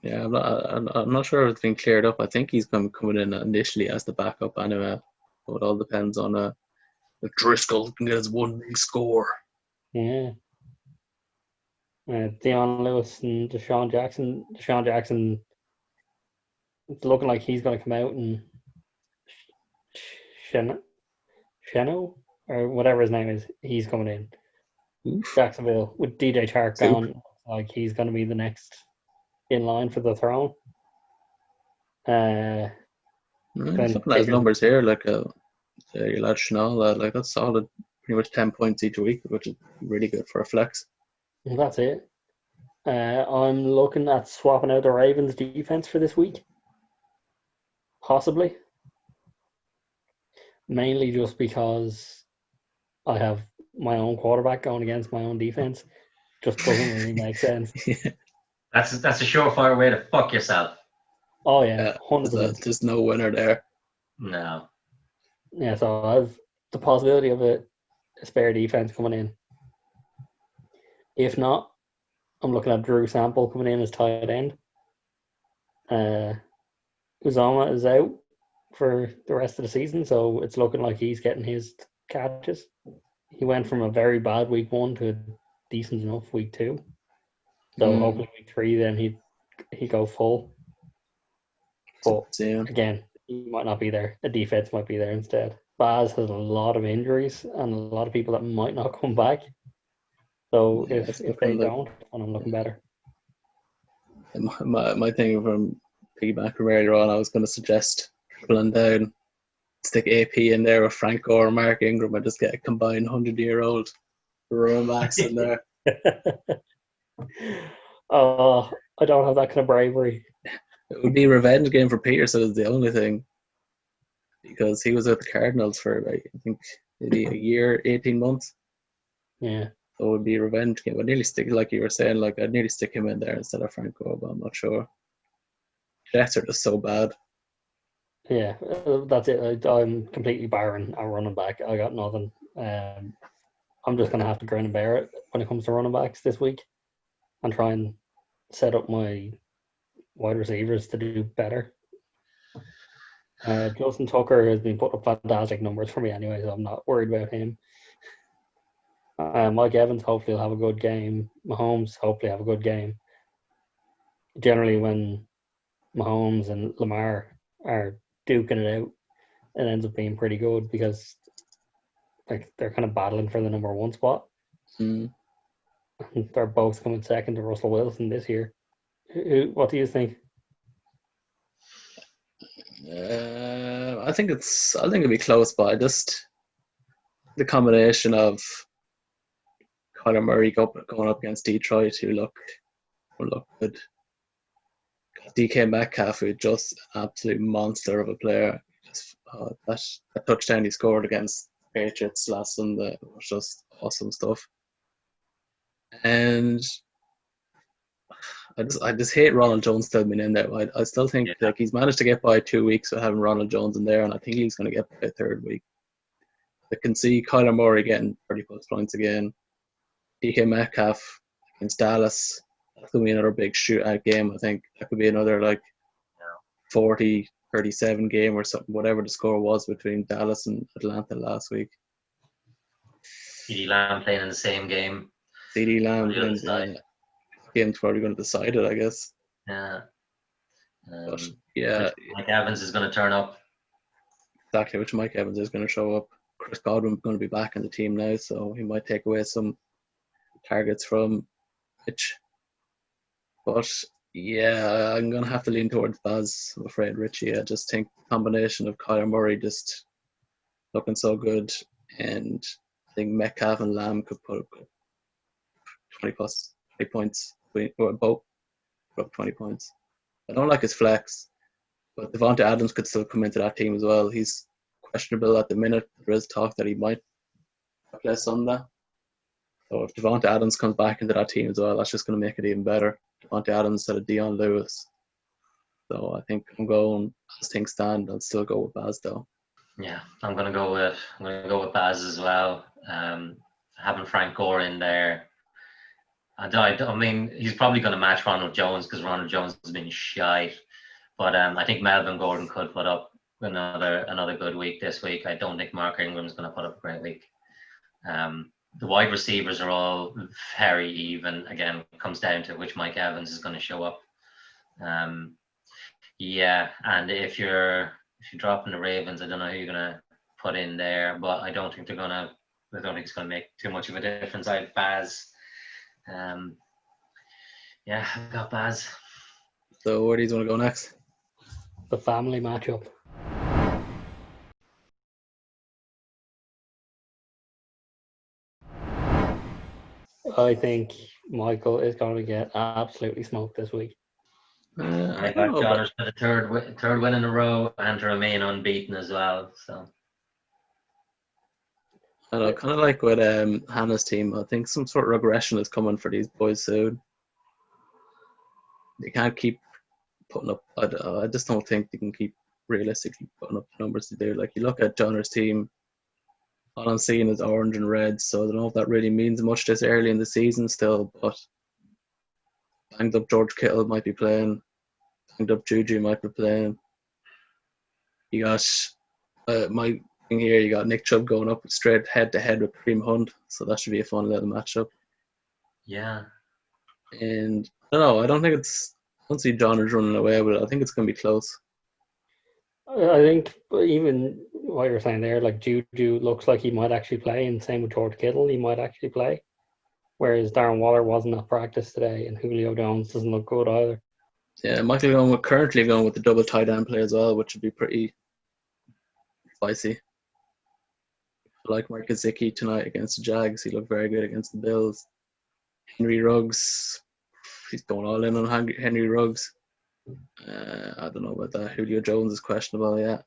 [SPEAKER 1] Yeah, I'm not sure if it's been cleared up. I think he's coming in initially as the backup anyway. So it all depends on if Driscoll can get his one big score.
[SPEAKER 3] Yeah. Deion Lewis and Deshaun Jackson. Deshaun Jackson, it's looking like he's going to come out and Sheno or whatever his name is, he's coming in.
[SPEAKER 1] Oof.
[SPEAKER 3] Jacksonville with DJ Chark gone, like he's going to be the next in line for the throne.
[SPEAKER 1] Looking at his numbers here, like your lad Chanel, like that's solid. Pretty much 10 points each week, which is really good for a flex.
[SPEAKER 3] That's it. I'm looking at swapping out the Ravens defense for this week. Possibly. Mainly just because I have my own quarterback going against my own defense. Just doesn't really make sense.
[SPEAKER 2] That's a surefire way to fuck yourself.
[SPEAKER 3] Oh yeah, 100%.
[SPEAKER 1] There's no winner there.
[SPEAKER 2] No.
[SPEAKER 3] Yeah, so I have the possibility of a spare defense coming in. If not, I'm looking at Drew Sample coming in as tight end. Uzoma is out for the rest of the season, so it's looking like he's getting his catches. He went from a very bad week 1 to a decent enough week 2. So hopefully week 3 then he go full. But again, he might not be there. A defense might be there instead. Baz has a lot of injuries and a lot of people that might not come back. So if they don't, then I'm looking better.
[SPEAKER 1] My thing from piggyback from earlier on, I was going to suggest tripling down, stick AP in there with Frank Gore and Mark Ingram, and just get a combined 100-year-old running backs in there.
[SPEAKER 3] I don't have that kind of bravery.
[SPEAKER 1] It would be a revenge game for Peterson is the only thing, because he was at the Cardinals for like, I think maybe a year, 18 months.
[SPEAKER 3] Yeah.
[SPEAKER 1] So it would be a revenge game. I'd nearly stick, like you were saying, like I'd nearly stick him in there instead of Franco, but I'm not sure. Jets are just so bad.
[SPEAKER 3] Yeah, that's it. I'm completely barren at running back. I got nothing. I'm just going to have to grin and bear it when it comes to running backs this week and try and set up my wide receivers to do better. Justin Tucker has been putting up fantastic numbers for me anyway, so I'm not worried about him. Mike Evans hopefully will have a good game. Mahomes hopefully have a good game. Generally, when Mahomes and Lamar are duking it out, it ends up being pretty good because like they're kind of battling for the number one spot.
[SPEAKER 1] Mm.
[SPEAKER 3] They're both coming second to Russell Wilson this year. What do you think?
[SPEAKER 1] I think it'll be close, but just the combination of Kyler Murray going up against Detroit, who look good. DK Metcalf, who's just an absolute monster of a player. That touchdown he scored against Patriots last Sunday was just awesome stuff. And I just hate Ronald Jones still being in there. I still think like he's managed to get by 2 weeks with having Ronald Jones in there, and I think he's going to get by a third week. I can see Kyler Murray getting 30+ points again. DK Metcalf against Dallas. That could be another big shootout game. I think that could be another like 40-37 game or something, whatever the score was between Dallas and Atlanta last week.
[SPEAKER 2] CeeDee Lamb playing in the same game.
[SPEAKER 1] CeeDee Lamb playing game's probably going to decide it, I guess.
[SPEAKER 2] Yeah.
[SPEAKER 1] But yeah,
[SPEAKER 2] Mike Evans is going to turn up.
[SPEAKER 1] Exactly, which Mike Evans is going to show up. Chris Godwin's going to be back in the team now, so he might take away some targets from Mitch. But yeah, I'm going to have to lean towards Baz, I'm afraid, Richie. I just think the combination of Kyler Murray just looking so good, and I think Metcalf and Lamb could put up 20 points, or both put up 20 points. I don't like his flex, but Devonta Adams could still come into that team as well. He's questionable at the minute. There is talk that he might play Sunday. So if Devonta Adams comes back into that team as well, that's just going to make it even better. Devonta Adams instead of Dion Lewis. So I think I'm going, as things stand, I'll still go with Baz though.
[SPEAKER 2] Yeah, I'm gonna go with Baz as well. Having Frank Gore in there, I mean, he's probably going to match Ronald Jones because Ronald Jones has been shite. But I think Melvin Gordon could put up another good week this week. I don't think Mark Ingram's going to put up a great week. The wide receivers are all very even. Again, it comes down to which Mike Evans is going to show up. Yeah, and if you're dropping the Ravens, I don't know who you're going to put in there, but I don't think it's going to make too much of a difference. I have Baz. Yeah, I've got Baz.
[SPEAKER 1] So where do you want to go next?
[SPEAKER 3] The family matchup. I think Michael is going to get absolutely smoked this week.
[SPEAKER 2] I got Johners for the third win in a row and to remain unbeaten as well. So
[SPEAKER 1] I know, kind of like with Hannah's team, I think some sort of regression is coming for these boys soon. They can't keep putting up. I just don't think they can keep realistically putting up the numbers to do. Like you look at Johnner's team, all I'm seeing is orange and red, so I don't know if that really means much this early in the season still, but banged up George Kittle might be playing, banged up Juju might be playing. You got my thing here, you got Nick Chubb going up straight head to head with Kareem Hunt, so that should be a fun little matchup.
[SPEAKER 2] Yeah.
[SPEAKER 1] And I don't know, I don't see Johners running away with it. I think it's going to be close.
[SPEAKER 3] I think even what you're saying there, like Juju looks like he might actually play, and same with George Kittle, he might actually play. Whereas Darren Waller wasn't at practice today, and Julio Jones doesn't look good either.
[SPEAKER 1] Yeah, currently going with the double tight end play as well, which would be pretty spicy. I like Mike Gesicki tonight against the Jags. He looked very good against the Bills. Henry Ruggs, he's going all in on Henry Ruggs. I don't know about that. Julio Jones is questionable, yeah.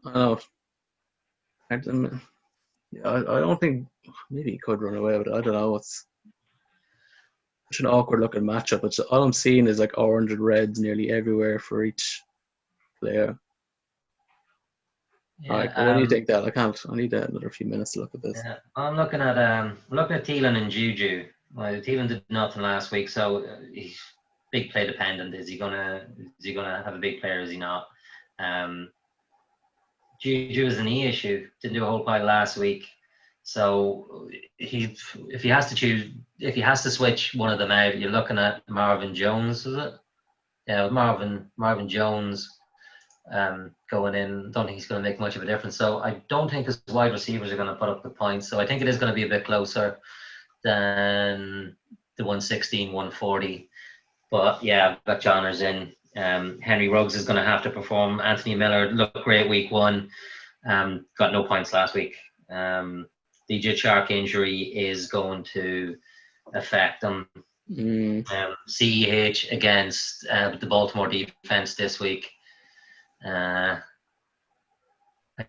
[SPEAKER 1] I don't know. I don't think maybe he could run away with it. I don't know. It's an awkward looking matchup. It's all I'm seeing is like orange and reds nearly everywhere for each player.
[SPEAKER 2] Yeah,
[SPEAKER 1] All right, what do you think, that I need another few minutes to look at this.
[SPEAKER 2] Yeah, I'm looking at Thielen and Juju. Well, Thielen did nothing last week, so he's big play dependent. Is he gonna have a big player? Is he not? Juju is a knee issue. Didn't do a whole pile last week, so if he has to switch one of them out, you're looking at Marvin Jones, is it? Yeah, Marvin Jones going in. Don't think he's going to make much of a difference. So I don't think his wide receivers are going to put up the points. So I think it is going to be a bit closer than the 116, 140. But yeah, I've got Johners in. Henry Ruggs is going to have to perform. Anthony Miller looked great week one. Got no points last week. DJ Chark injury is going to affect them. CEH against the Baltimore defense this week. I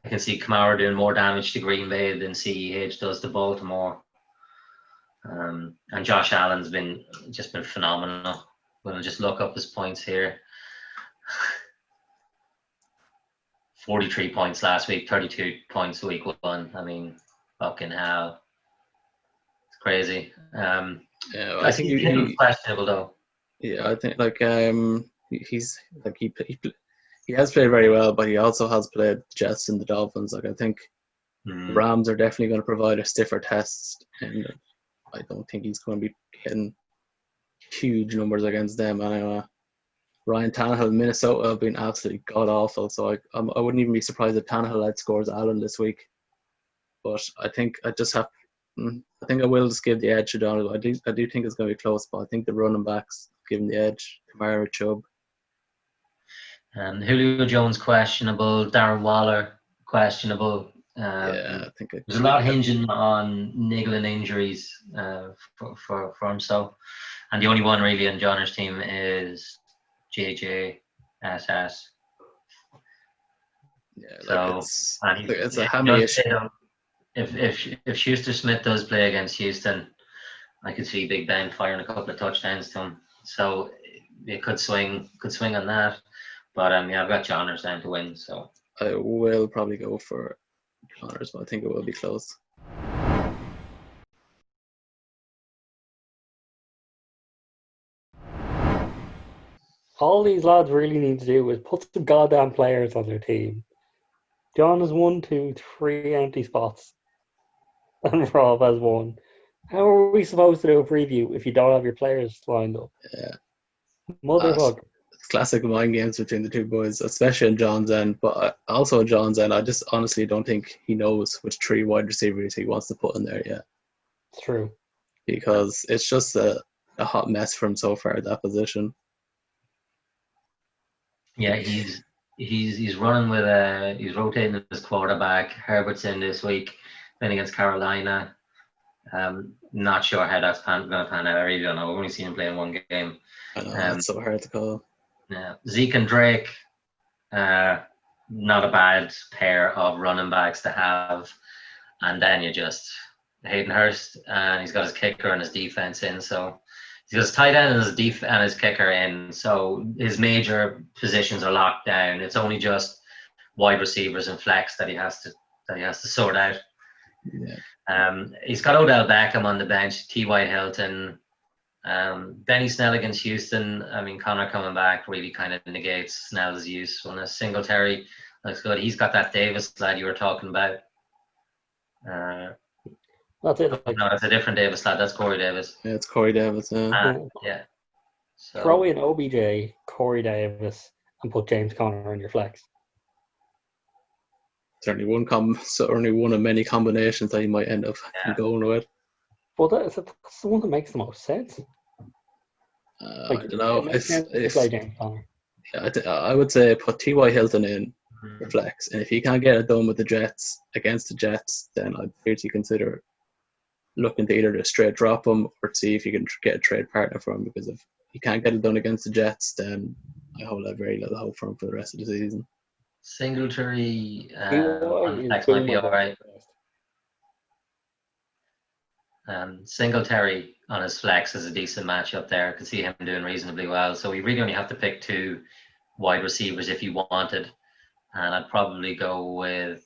[SPEAKER 2] can see Kamara doing more damage to Green Bay than CEH does to Baltimore. And Josh Allen's been phenomenal. We'll just look up his points here. 43 points last week, 32 points week one. I mean, fucking hell. It's crazy.
[SPEAKER 1] Yeah, I think
[SPEAKER 2] he's questionable though.
[SPEAKER 1] Yeah, I think he's like he has played very well, but he also has played the Jets and the Dolphins. Like I think the Rams are definitely going to provide a stiffer test, and I don't think he's going to be hitting huge numbers against them. And Ryan Tannehill, Minnesota have been absolutely god awful. So I wouldn't even be surprised if Tannehill outscores Allen this week. But I think I will just give the edge to Donald. I do think it's going to be close, but I think the running backs give him the edge. Kamara, Chubb.
[SPEAKER 2] Julio Jones questionable. Darren Waller questionable.
[SPEAKER 1] I think
[SPEAKER 2] there's a lot hinging on niggling injuries for him. So, and the only one really on Johnner's team is JJSS.
[SPEAKER 1] Yeah,
[SPEAKER 2] so
[SPEAKER 1] it's a hammy issue.
[SPEAKER 2] If Schuster Smith does play against Houston, I could see Big Ben firing a couple of touchdowns to him. So it could swing on that. But I've got Johners down to win. So
[SPEAKER 1] I will probably go for Johners, but I think it will be close.
[SPEAKER 3] All these lads really need to do is put some goddamn players on their team. John has 1, 2, 3 empty spots. And Rob has 1. How are we supposed to do a preview if you don't have your players lined up?
[SPEAKER 1] Yeah.
[SPEAKER 3] Motherfucker.
[SPEAKER 1] It's classic mind games between the two boys, especially in John's end. But also in John's end, I just honestly don't think he knows which 3 wide receivers he wants to put in there yet.
[SPEAKER 3] It's true.
[SPEAKER 1] Because it's just a hot mess for him so far at that position.
[SPEAKER 2] Yeah, he's running with he's rotating his quarterback. Herbert's in this week, playing against Carolina. Not sure how that's going to pan out. I really don't know. We've only seen him play in one game.
[SPEAKER 1] I know, it's so hard to call.
[SPEAKER 2] Yeah, Zeke and Drake, not a bad pair of running backs to have. And then you just Hayden Hurst, and he's got his kicker and his defense in. So he's got his tight end and his kicker in. So his major positions are locked down. It's only just wide receivers and flex that he has to sort out.
[SPEAKER 1] Yeah.
[SPEAKER 2] He's got Odell Beckham on the bench, T.Y. Hilton, Benny Snell against Houston. I mean, Connor coming back really kind of negates Snell's usefulness. Singletary looks good. He's got that Davis lad you were talking about.
[SPEAKER 3] That's it.
[SPEAKER 2] No, it's a different Davis lad. That's Corey Davis.
[SPEAKER 1] Yeah, it's Corey Davis.
[SPEAKER 2] Yeah. So,
[SPEAKER 3] throw in OBJ, Corey Davis, and put James Conner in your flex.
[SPEAKER 1] Certainly one of many combinations that he might end up going with.
[SPEAKER 3] Well, that's the one that makes the most sense.
[SPEAKER 1] I don't know.
[SPEAKER 3] James Conner.
[SPEAKER 1] Yeah, I would say put T.Y. Hilton in for flex, and if he can't get it done with the Jets against the Jets, then I'd seriously consider looking to either just straight drop him or see if you can get a trade partner for him, because if he can't get it done against the Jets, then I hold out very little hope for him for the rest of the season.
[SPEAKER 2] Singletary on the flex might be all right. Singletary on his flex is a decent matchup there. I could see him doing reasonably well. So we really only have to pick 2 wide receivers if you wanted. And I'd probably go with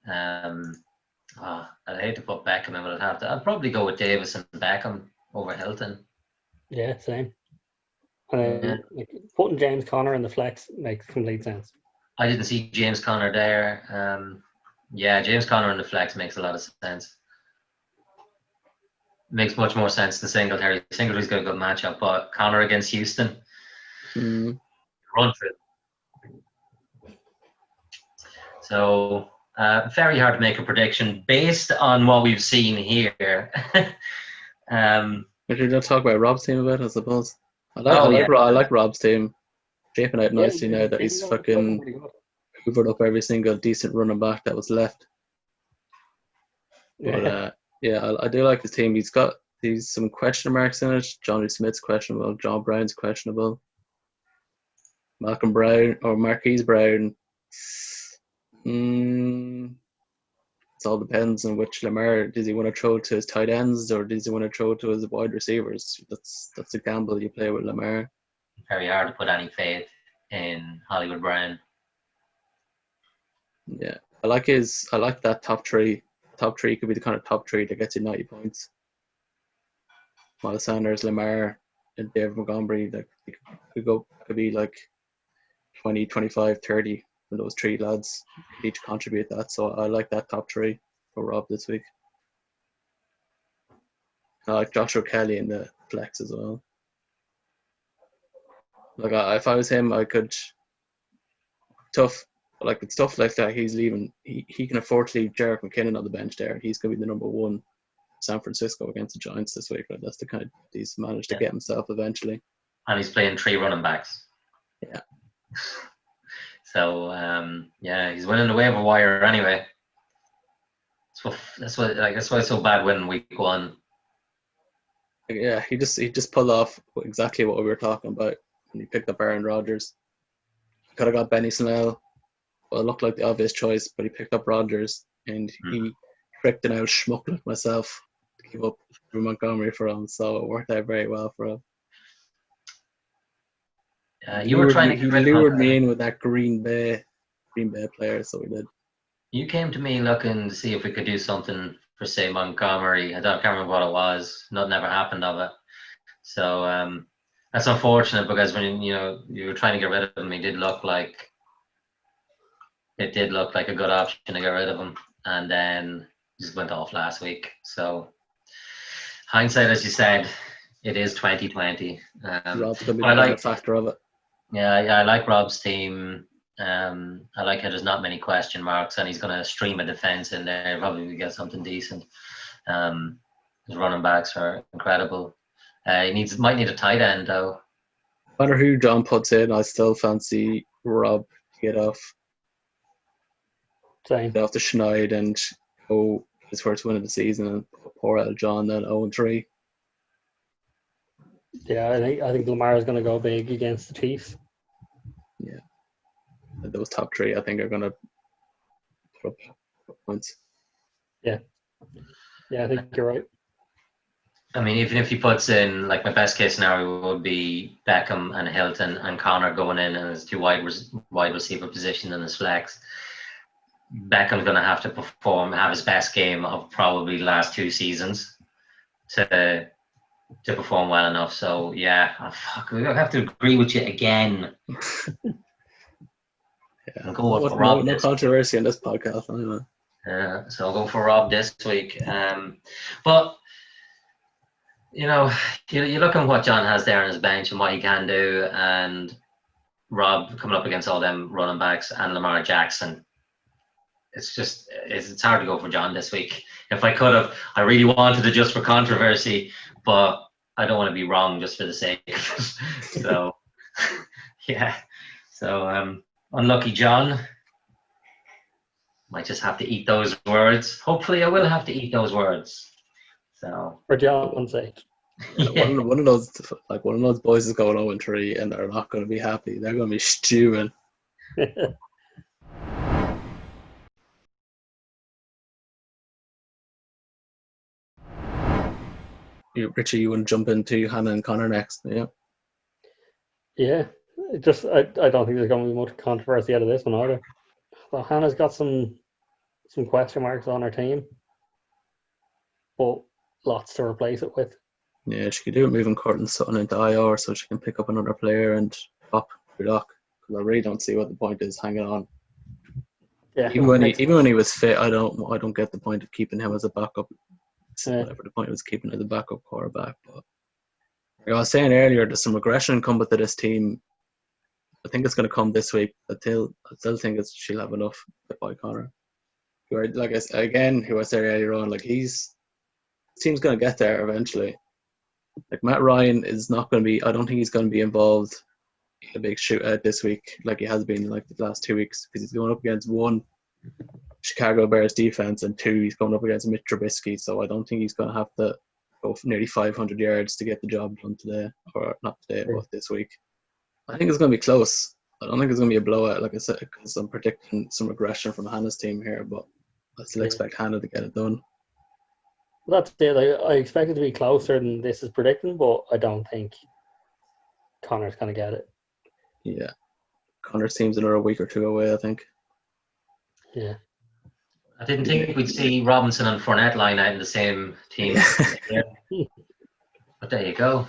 [SPEAKER 2] I'd hate to put Beckham in, but I'd probably go with Davis and Beckham over Hilton.
[SPEAKER 3] Yeah, same. And then putting James Conner in the flex makes complete sense.
[SPEAKER 2] I didn't see James Conner there. James Conner in the flex makes a lot of sense. Makes much more sense than Singletary. Singletary's got a good matchup, but Conner against Houston, run through. So very hard to make a prediction based on what we've seen here.
[SPEAKER 1] We should talk about Rob's team a bit, I suppose. I like Rob's team. Shaping out nicely now that he's fucking hoovered up every single decent running back that was left. But I do like his team. He's got some question marks in it. Johnny Smith's questionable. John Brown's questionable. Malcolm Brown or Marquise Brown. It all depends on which Lamar. Does he want to throw to his tight ends or does he want to throw to his wide receivers? That's a gamble you play with Lamar.
[SPEAKER 2] Very hard to put any faith in Hollywood Brown.
[SPEAKER 1] Yeah, I like that top 3. Top 3 could be the kind of top 3 that gets you 90 points. Miles Sanders, Lamar, and David Montgomery. That could be like 20, 25, 30 from those 3 lads. Each contribute that. So I like that top 3 for Rob this week. I like Joshua Kelly in the flex as well. Like if I was him, I could it's tough like that. He's leaving. He can afford to leave Jerick McKinnon on the bench there. He's going to be the number 1 San Francisco against the Giants this week. Like, that's the kind of he's managed to get himself eventually.
[SPEAKER 2] And he's playing 3 running backs.
[SPEAKER 1] Yeah.
[SPEAKER 2] So he's winning the waiver wire anyway. That's why it's so bad winning week 1.
[SPEAKER 1] Yeah, he just pulled off exactly what we were talking about when he picked up Aaron Rodgers. Could have got Benny Snell. Well, it looked like the obvious choice, but he picked up Rodgers, and he tricked an out schmuck like myself to give up for Montgomery for him, so it worked out very well for him.
[SPEAKER 2] You were trying to
[SPEAKER 1] he lured me in with that Green Bay player, so we did.
[SPEAKER 2] You came to me looking to see if we could do something for, say, Montgomery. I can't remember what it was. Nothing ever happened of it. So that's unfortunate because when you were trying to get rid of him, it did look like a good option to get rid of him, and then just went off last week. So hindsight, as you said, it is 2020.
[SPEAKER 1] Rob's going to be a factor of it.
[SPEAKER 2] Yeah, I like Rob's team. I like how there's not many question marks, and he's going to stream a defense in there. Probably get something decent. His running backs are incredible. He might need a tight end though.
[SPEAKER 1] No matter who John puts in, I still fancy Rob to get off.
[SPEAKER 3] Same.
[SPEAKER 1] Get off the Schneid and go his first win of the season and pour out John then 0-3.
[SPEAKER 3] Yeah, I think Lamar is going to go big against the Chiefs.
[SPEAKER 1] Yeah, those top 3 I think are going to put up points.
[SPEAKER 3] Yeah, I think you're right.
[SPEAKER 2] I mean, even if he puts in, like, my best case scenario would be Beckham and Hilton and Connor going in as 2 wide receiver position in his flex. Beckham's going to have to have his best game of probably the last 2 seasons to perform well enough. So yeah, we have to agree with you again.
[SPEAKER 1] Yeah,
[SPEAKER 2] I'll go for Rob.
[SPEAKER 1] No controversy in this podcast, anyway.
[SPEAKER 2] So I'll go for Rob this week. But you look at what John has there on his bench and what he can do, and Rob coming up against all them running backs and Lamar Jackson. It's hard to go for John this week. If I could have, I really wanted to just for controversy, but I don't want to be wrong just for the sake of it. So, yeah. So, unlucky John. Might just have to eat those words. Hopefully I will have to eat those words. So.
[SPEAKER 3] For John's sake.
[SPEAKER 2] Yeah.
[SPEAKER 1] One of those boys is going 0-3 and they're not going to be happy. They're going to be stewing. Richie, you want to jump into Hannah and Connor next? Yeah.
[SPEAKER 3] Yeah, I don't think there's going to be much controversy out of this one either. Well, Hannah's got some question marks on her team, but lots to replace it with.
[SPEAKER 1] Yeah, she could do it moving Curtin Sutton into IR so she can pick up another player and pop Doc. Because I really don't see what the point is hanging on.
[SPEAKER 3] Yeah,
[SPEAKER 1] Even when he was fit, I don't get the point of keeping him as a backup. Whatever the point was, keeping him as a backup quarterback. But I was saying earlier, there's some regression coming to this team. I think it's going to come this week. I still think she'll have enough by Connor. Who I said earlier on, his team's going to get there eventually. Like Matt Ryan is not going to be. I don't think he's going to be involved in a big shootout this week, like he has been the last 2 weeks, because he's going up against one Chicago Bears defense and two he's going up against Mitch Trubisky. So I don't think he's going to have to go for nearly 500 yards to get the job done today, or not today, but this week. I think it's going to be close. I don't think it's going to be a blowout, like I said, because I'm predicting some regression from Hannah's team here, but I still expect Hannah to get it done.
[SPEAKER 3] Well, that's it. I expect it to be closer than this is predicting, but I don't think Connor's going to get it.
[SPEAKER 1] Yeah. Connor's team's another week or two away, I think.
[SPEAKER 3] Yeah.
[SPEAKER 2] I didn't think we'd see Robinson and Fournette line out in the same team. But there you go.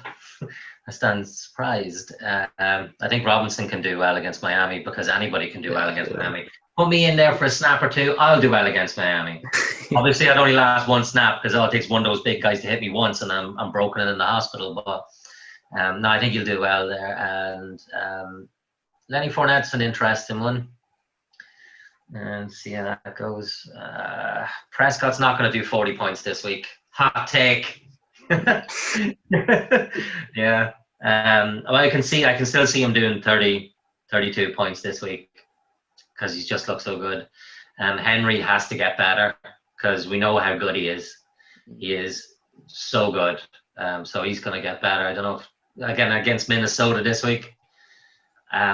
[SPEAKER 2] I stand surprised. I think Robinson can do well against Miami, because anybody can do well against Miami. Put me in there for a snap or two, I'll do well against Miami. Obviously, I'd only last one snap, because all it takes one of those big guys to hit me once and I'm broken and in the hospital. But no, I think you'll do well there. And Lenny Fournette's an interesting one. And see how that goes. Prescott's not going to do 40 points this week. Hot take. Yeah. Well, I can still see him doing 30, 32 points this week, because he just looks so good. Henry has to get better, because we know how good he is. He is so good. So he's going to get better. I don't know if, again, against Minnesota this week,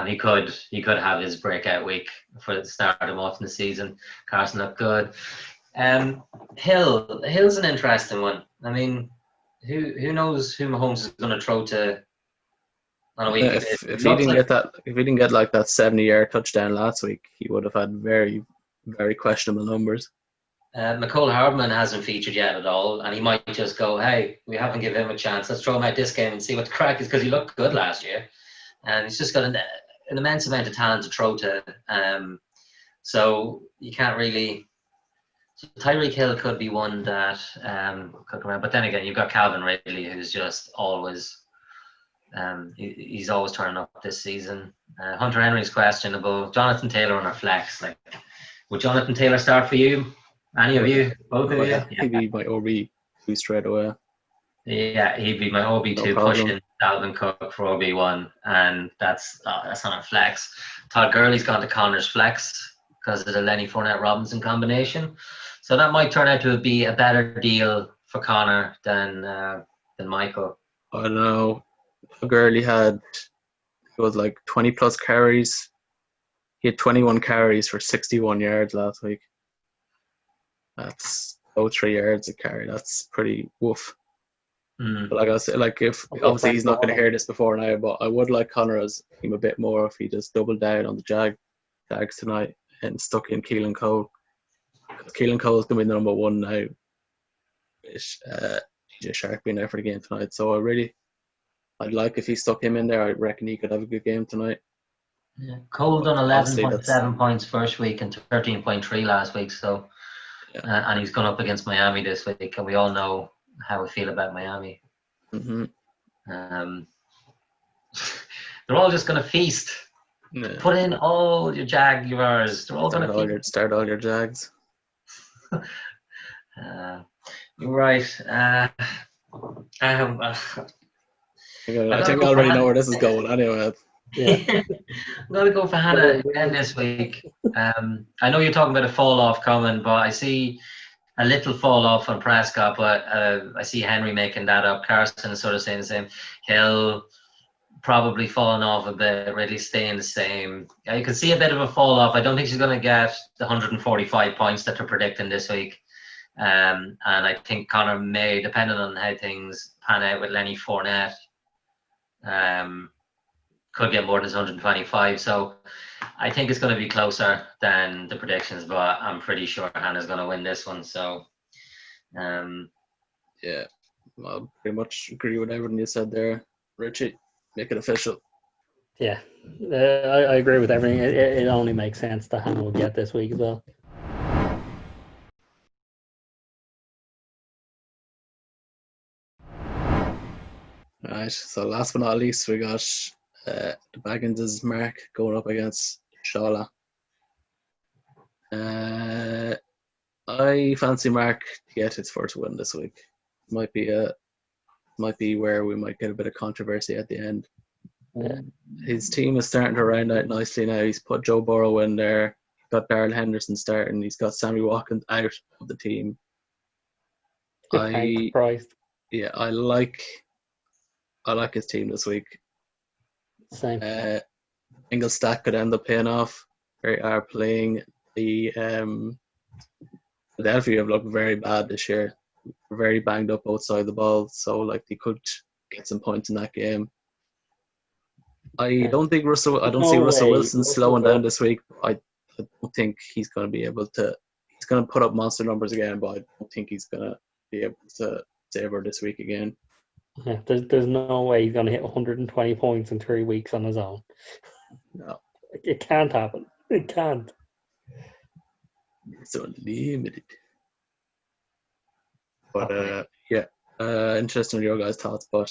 [SPEAKER 2] he could have his breakout week for the start him off in the season. Carson looked good. Hill's an interesting one. I mean, who knows who Mahomes is going to throw to on a week?
[SPEAKER 1] If he didn't get like that 70-yard touchdown last week, he would have had very, very questionable numbers.
[SPEAKER 2] McCole Hardman hasn't featured yet at all, and he might just go, hey, we haven't given him a chance. Let's throw him out this game and see what the crack is, because he looked good last year. And he's just got an immense amount of talent to throw to. So you can't really... So Tyreek Hill could be one that could come around. But then again, you've got Calvin Ridley, who's just always... he's always turning up this season. Hunter Henry's questionable. Jonathan Taylor on our flex. Would Jonathan Taylor start for you? Any of you? Both of you? Yeah.
[SPEAKER 1] He'd be my OB2 straight away.
[SPEAKER 2] Yeah, he'd be my OB2, pushing Dalvin Cook for OB1, and that's on our flex. Todd Gurley's gone to Connor's flex because of the Lenny Fournette Robinson combination, so that might turn out to be a better deal for Connor than Michael.
[SPEAKER 1] I don't know. Todd Gurley had 20 plus carries. He had 21 carries for 61 yards last week. That's 3 yards a carry. That's pretty woof. But like I said, if obviously he's not going to hear this before now, but I would like Connor's team a bit more if he just doubled down on the Jags tonight and stuck in Keelan Cole. Keelan Cole is going to be number one now. DJ Shark being there for the game tonight, so I'd like if he stuck him in there. I reckon he could have a good game tonight.
[SPEAKER 2] Yeah. Cole done 11.7 points first week and 13.3 last week, so and he's gone up against Miami this week, and we all know how we feel about Miami.
[SPEAKER 1] Mm-hmm.
[SPEAKER 2] They're all just going to feast. Yeah. Put in all your Jaguars. They're all going to
[SPEAKER 1] start all your Jags.
[SPEAKER 2] You're right. I
[SPEAKER 1] think I already know where this is going anyway.
[SPEAKER 2] Yeah. I'm going to go for Hannah again this week. I know you're talking about a fall off coming, but I see a little fall off on Prescott, but I see Henry making that up. Carson is sort of saying the same. Hill probably falling off a bit, really staying the same. You can see a bit of a fall off. I don't think she's going to get the 145 points that they're predicting this week. And I think Connor may, depending on how things pan out with Lenny Fournette, could get more than 125. So I think it's going to be closer than the predictions, but I'm pretty sure Hannah's going to win this one. So,
[SPEAKER 1] yeah, I'll pretty much agree with everything you said there, Richie. Make it official.
[SPEAKER 3] Yeah, I agree with everything. It only makes sense that Hannah will get this week as well.
[SPEAKER 1] All right, so last but not least, we got the Baggins' Mark going up against Shala. I fancy Mark to get his first win this week. Might be where we might get a bit of controversy at the end.
[SPEAKER 3] Yeah.
[SPEAKER 1] His team is starting to round out nicely now. He's put Joe Burrow in there. He's got Darrell Henderson starting. He's got Sammy Watkins out of the team.
[SPEAKER 3] Thank Christ.
[SPEAKER 1] Yeah, I like his team this week.
[SPEAKER 3] Same.
[SPEAKER 1] Ingolstadt could end up paying off. They are playing the Philadelphia have looked very bad this year. Very banged up outside the ball, so like they could get some points in that game. I don't see Russell Wilson slowing down this week. I don't think he's going to be able to. He's going to put up monster numbers again, but I don't think he's going to be able to save her this week again.
[SPEAKER 3] Yeah, there's no way he's going to hit 120 points in 3 weeks on his own.
[SPEAKER 1] No,
[SPEAKER 3] it can't happen. It can't.
[SPEAKER 1] It's unlimited. But interesting in your guys' thoughts. But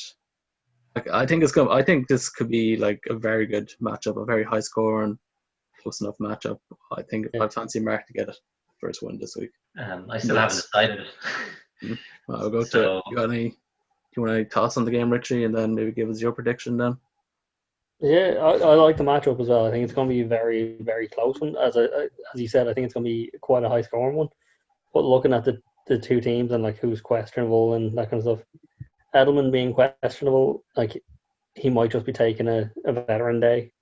[SPEAKER 1] I think this could be like a very good matchup, a very high scoring, close enough matchup. I think I fancy Mark to get it first win this week.
[SPEAKER 2] I still haven't decided.
[SPEAKER 1] I'll go to it. Do you want to toss on the game, Richie, and then maybe give us your prediction then?
[SPEAKER 3] Yeah, I like the matchup as well. I think it's going to be a very, very close one. As you said, I think it's going to be quite a high scoring one. But looking at the two teams and like who's questionable and that kind of stuff, Edelman being questionable, like he might just be taking a veteran day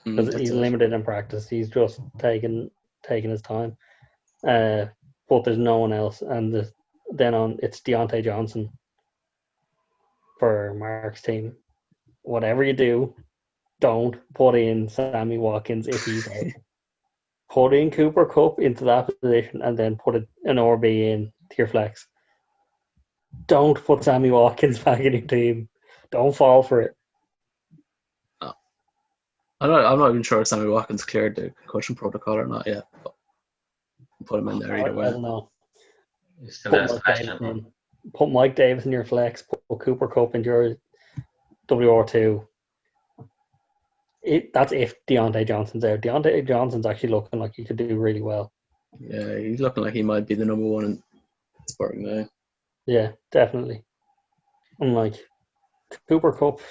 [SPEAKER 3] because he's limited in practice. He's just taking his time. But there's no one else, and it's Deontay Johnson for Mark's team. Whatever you do, don't put in Sammy Watkins if he's out. Put in Cooper Kupp into that position and then put an RB in to your flex. Don't put Sammy Watkins back in your team. Don't fall for it.
[SPEAKER 1] No. I'm not even sure if Sammy Watkins cleared the concussion protocol or not yet. But put him in there either way.
[SPEAKER 3] I don't know. Put Mike Davis in your flex. Put Cooper Kupp in your WR2. That's if Deontay Johnson's out. Deontay Johnson's actually looking like he could do really well.
[SPEAKER 1] Yeah, he's looking like he might be the number one in Pittsburgh now.
[SPEAKER 3] Yeah, definitely. And like Cooper Kupp,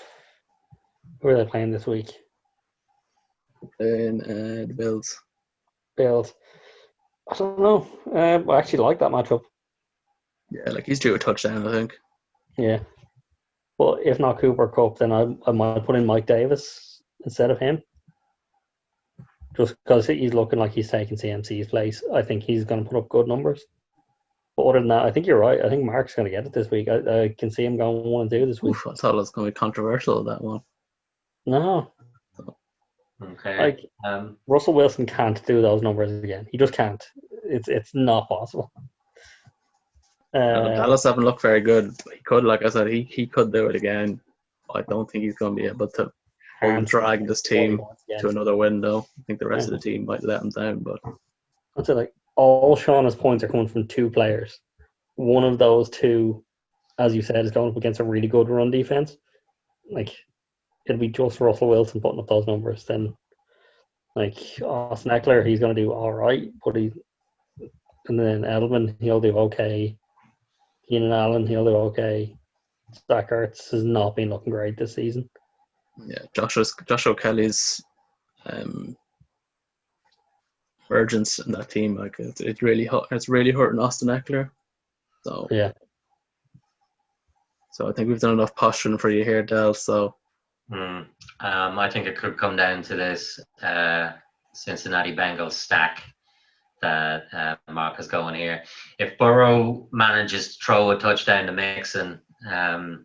[SPEAKER 3] who are they playing this week?
[SPEAKER 1] Playing the Bills.
[SPEAKER 3] I don't know. I actually like that matchup.
[SPEAKER 1] Yeah, like he's due a touchdown, I think.
[SPEAKER 3] Yeah. Well, if not Cooper Kupp, then I might put in Mike Davis instead of him. Just because he's looking like he's taking CMC's place. I think he's going to put up good numbers. But other than that, I think you're right. I think Mark's going to get it this week. I can see him going 1-2 this week.
[SPEAKER 1] I thought it was going to be controversial, that one.
[SPEAKER 3] No.
[SPEAKER 2] Okay.
[SPEAKER 3] Like, Russell Wilson can't do those numbers again. He just can't. It's not possible.
[SPEAKER 1] Dallas haven't looked very good. He could, like I said, he could do it again. I don't think he's going to be able to drag this team to another win, though. I think the rest of the team might let him down. But
[SPEAKER 3] I'd say, like, all Shauna's points are coming from two players. One of those two, as you said, is going up against a really good run defense. Like, it'll be just Russell Wilson putting up those numbers. Then, like, Austin Eckler, he's going to do all right. And then Edelman, he'll do okay. Keenan Allen, he'll do okay. Zach Ertz has not been looking great this season.
[SPEAKER 1] Yeah, Joshua Kelly's emergence in that team. Like it's really hurting Austin Eckler. So
[SPEAKER 3] Yeah.
[SPEAKER 1] So I think we've done enough posturing for you here, Del. So
[SPEAKER 2] I think it could come down to this Cincinnati Bengals stack that Mark is going here. If Burrow manages to throw a touchdown to Mixon, I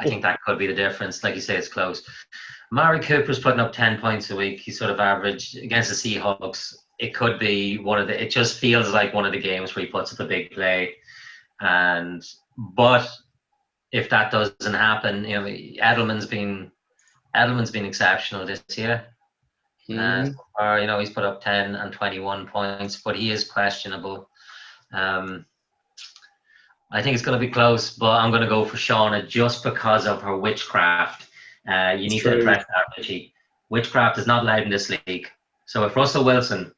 [SPEAKER 2] think that could be the difference. Like you say, it's close. Amari Cooper's putting up 10 points a week. He's sort of average against the Seahawks. It could be it just feels like one of the games where he puts up a big play. But if that doesn't happen, Edelman's been exceptional this year. He's put up 10 and 21 points, but he is questionable. I think it's going to be close, but I'm going to go for Shauna just because of her witchcraft. You need to address that, Richie. Witchcraft is not allowed in this league. So if Russell Wilson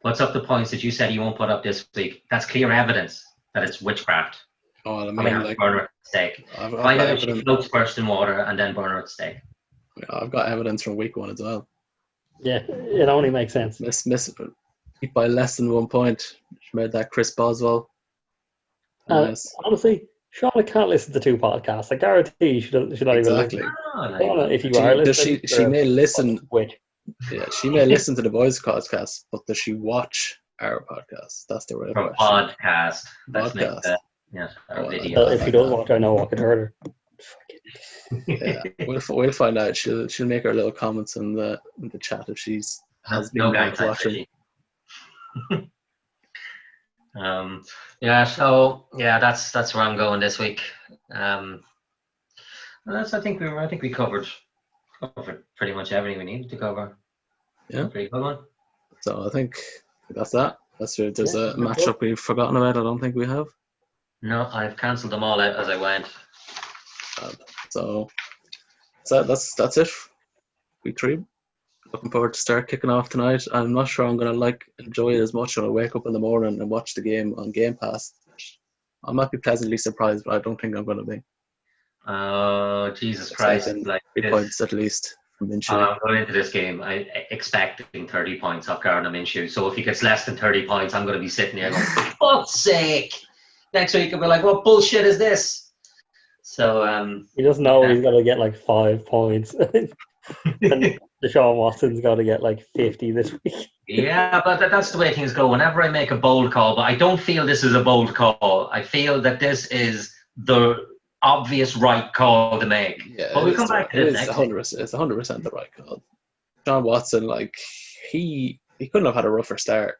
[SPEAKER 2] puts up the points that you said he won't put up this week, that's clear evidence that it's witchcraft.
[SPEAKER 1] Oh, I
[SPEAKER 2] mean, burn her at the stake. Find out if she floats first in water and then burn her at the stake.
[SPEAKER 1] Yeah, I've got evidence from week 1 as well.
[SPEAKER 3] Yeah, it only makes sense.
[SPEAKER 1] Miss by less than 1 point. She made that Chris Boswell.
[SPEAKER 3] Honestly, Shauna can't listen to 2 podcasts. I guarantee she not even listen. If you are listening,
[SPEAKER 1] she may listen.
[SPEAKER 3] Which?
[SPEAKER 1] Yeah, she may listen to the boys' podcast, but does she watch our podcast? That's the real question.
[SPEAKER 2] Podcast. Video.
[SPEAKER 3] If she does watch, I know I could hurt her.
[SPEAKER 1] Yeah, we'll find out. She'll make her little comments in the chat if she's has been watching.
[SPEAKER 2] That's where I'm going this week. I think we covered pretty much everything we needed to cover.
[SPEAKER 1] Yeah,
[SPEAKER 2] pretty good one.
[SPEAKER 1] So I think that's that. There's a matchup we've forgotten about. I don't think we have.
[SPEAKER 2] No, I've cancelled them all out as I went.
[SPEAKER 1] So that's it. Week 3. Looking forward to start kicking off tonight. I'm not sure I'm going to enjoy it as much when I wake up in the morning and watch the game on Game Pass. I might be pleasantly surprised, but I don't think I'm going to be.
[SPEAKER 2] Oh, Jesus Christ.
[SPEAKER 1] 3 points at least from Minshew.
[SPEAKER 2] I'm going into this game expecting 30 points off Gardner Minshew. So if he gets less than 30 points, I'm going to be sitting here going, for fuck's sake. Next week I'll be like, what bullshit is this? So
[SPEAKER 3] he doesn't know he's got to get 5 points. And Deshaun Watson's got to get 50 this week.
[SPEAKER 2] Yeah, but that's the way things go. Whenever I make a bold call, but I don't feel this is a bold call. I feel that this is the obvious right call to make.
[SPEAKER 1] Yeah,
[SPEAKER 2] but we'll come back to it next week.
[SPEAKER 1] It's 100% the right call. Deshaun Watson, he couldn't have had a rougher start,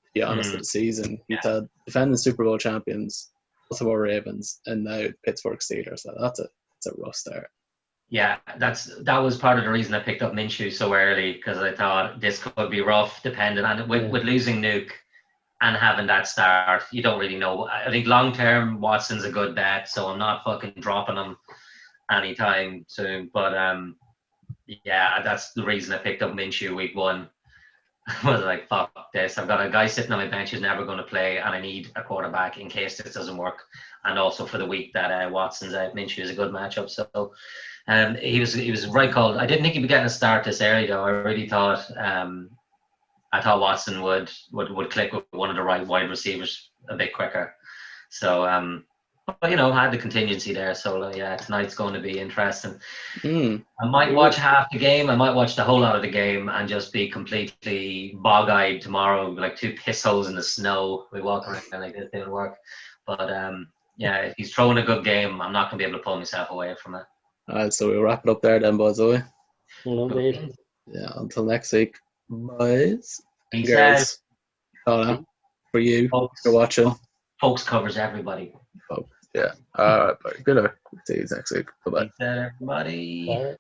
[SPEAKER 1] to be honest, of the season. He's had defending Super Bowl champions, Baltimore Ravens, and now Pittsburgh Steelers. So that's a rough start.
[SPEAKER 2] Yeah, that was part of the reason I picked up Minshew so early, because I thought this could be rough, depending on with losing Nuke and having that start. You don't really know. I think long term Watson's a good bet, so I'm not fucking dropping him anytime soon. But that's the reason I picked up Minshew week 1. I was like, fuck this. I've got a guy sitting on my bench who's never going to play, and I need a quarterback in case this doesn't work. And also for the week that Watson's out, Minshew is a good matchup. So he was right call. I didn't think he'd be getting a start this early though. I really thought Watson would click with one of the right wide receivers a bit quicker. So but I had the contingency there. So tonight's going to be interesting. I might watch half the game. I might watch the whole lot of the game and just be completely bog-eyed tomorrow, like 2 piss holes in the snow. We walk around like this didn't work. But if he's throwing a good game, I'm not going to be able to pull myself away from it.
[SPEAKER 1] All right, so we'll wrap it up there then, boys.
[SPEAKER 3] Indeed.
[SPEAKER 1] Yeah, until next week, boys and
[SPEAKER 2] Peace
[SPEAKER 1] girls. For you,
[SPEAKER 2] folks,
[SPEAKER 1] for watching.
[SPEAKER 2] Folks covers everybody.
[SPEAKER 1] Folks, yeah. All right, buddy. Good luck. See you next week. Bye-bye.
[SPEAKER 2] Peace out, everybody.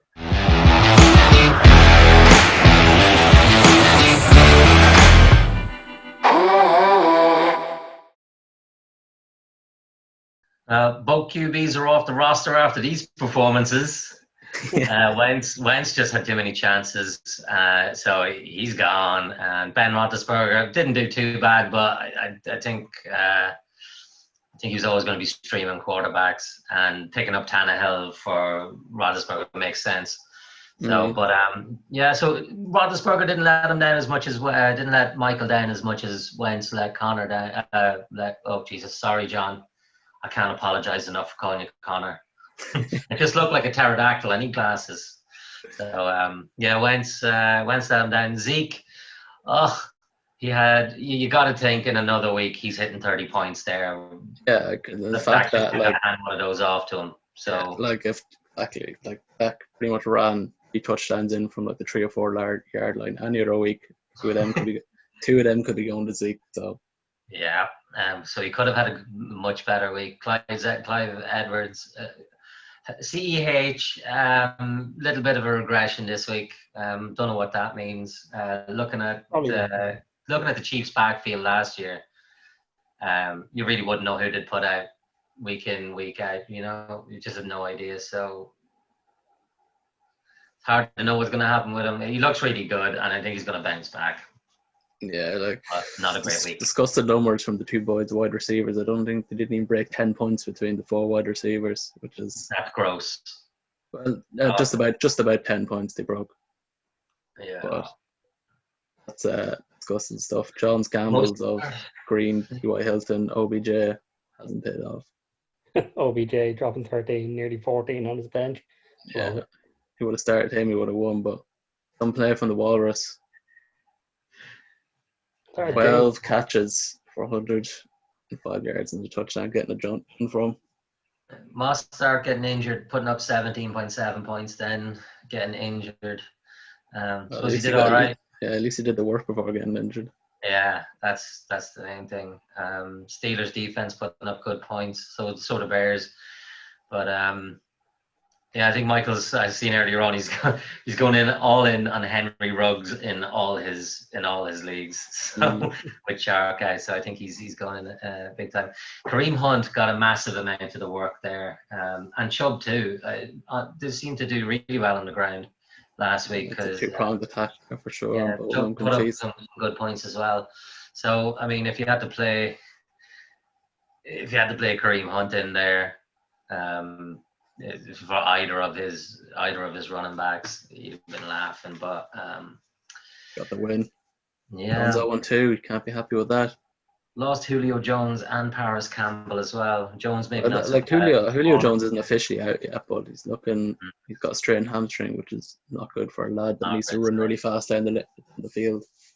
[SPEAKER 2] Both QBs are off the roster after these performances. Wentz just had too many chances, so he's gone. And Ben Roethlisberger didn't do too bad, but I think he was always going to be streaming quarterbacks, and picking up Tannehill for Roethlisberger makes sense. So, but yeah. So Roethlisberger didn't let him down as much as didn't let Michael down as much as Wentz let Connor down. Oh Jesus, sorry, John. I can't apologize enough for calling you Connor. It just looked like a pterodactyl. I need glasses. So yeah, Wentz let him down. Zeke, he had. You got to think in another week he's hitting 30 points there.
[SPEAKER 1] Yeah, the fact that like
[SPEAKER 2] hand one of those off to him. So
[SPEAKER 1] yeah, like if actually like Beck pretty much ran 3 touchdowns in from like the 3 or 4 yard line. Any other week, two of them could be going to Zeke. So
[SPEAKER 2] yeah, so he could have had a much better week. Clive Edwards, CEH, little bit of a regression this week. Don't know what that means. Looking at the Chiefs' backfield last year, you really wouldn't know who they'd put out week in, week out. You just have no idea. So it's hard to know what's going to happen with him. He looks really good, and I think he's going to bounce back.
[SPEAKER 1] Yeah, like
[SPEAKER 2] not a great week.
[SPEAKER 1] Disgusted numbers from the two boys, wide receivers. I don't think they didn't even break 10 points between the 4 wide receivers, which is
[SPEAKER 2] that's gross.
[SPEAKER 1] Well, just about 10 points they broke.
[SPEAKER 2] Yeah,
[SPEAKER 1] but that's disgusting stuff. Johns Campbell's of Green, T.Y. Hilton, OBJ hasn't paid off.
[SPEAKER 3] OBJ dropping 13, nearly 14 on his bench.
[SPEAKER 1] Yeah, he would have started him, he would have won, but some play from the Walrus. 12 catches for 105 yards and a touchdown, getting a jump from.
[SPEAKER 2] Moss start getting injured, putting up 17.7 points, then getting injured. So he did all right.
[SPEAKER 1] Yeah, at least he did the work before getting injured.
[SPEAKER 2] Yeah, that's the main thing. Steelers defense putting up good points, so the Bears. But yeah, I think I've seen earlier on, he's going all in on Henry Ruggs in all his leagues. So with Shark guys, so I think he's going in big time. Kareem Hunt got a massive amount of the work there, and Chubb too. They seem to do really well on the ground last week because
[SPEAKER 1] two-pronged attack for sure.
[SPEAKER 2] Yeah, Chubb put up some good points as well. So I mean, if you had to play Kareem Hunt in there, for either of his running backs, he'd have been laughing. But
[SPEAKER 1] got the win.
[SPEAKER 2] Yeah,
[SPEAKER 1] 1-2. You can't be happy with that.
[SPEAKER 2] Lost Julio Jones and Paris Campbell as well. Jones maybe not.
[SPEAKER 1] Like Julio Jones isn't officially out yet, but he's looking. He's got a strained hamstring, which is not good for a lad that needs to run really fast down the field.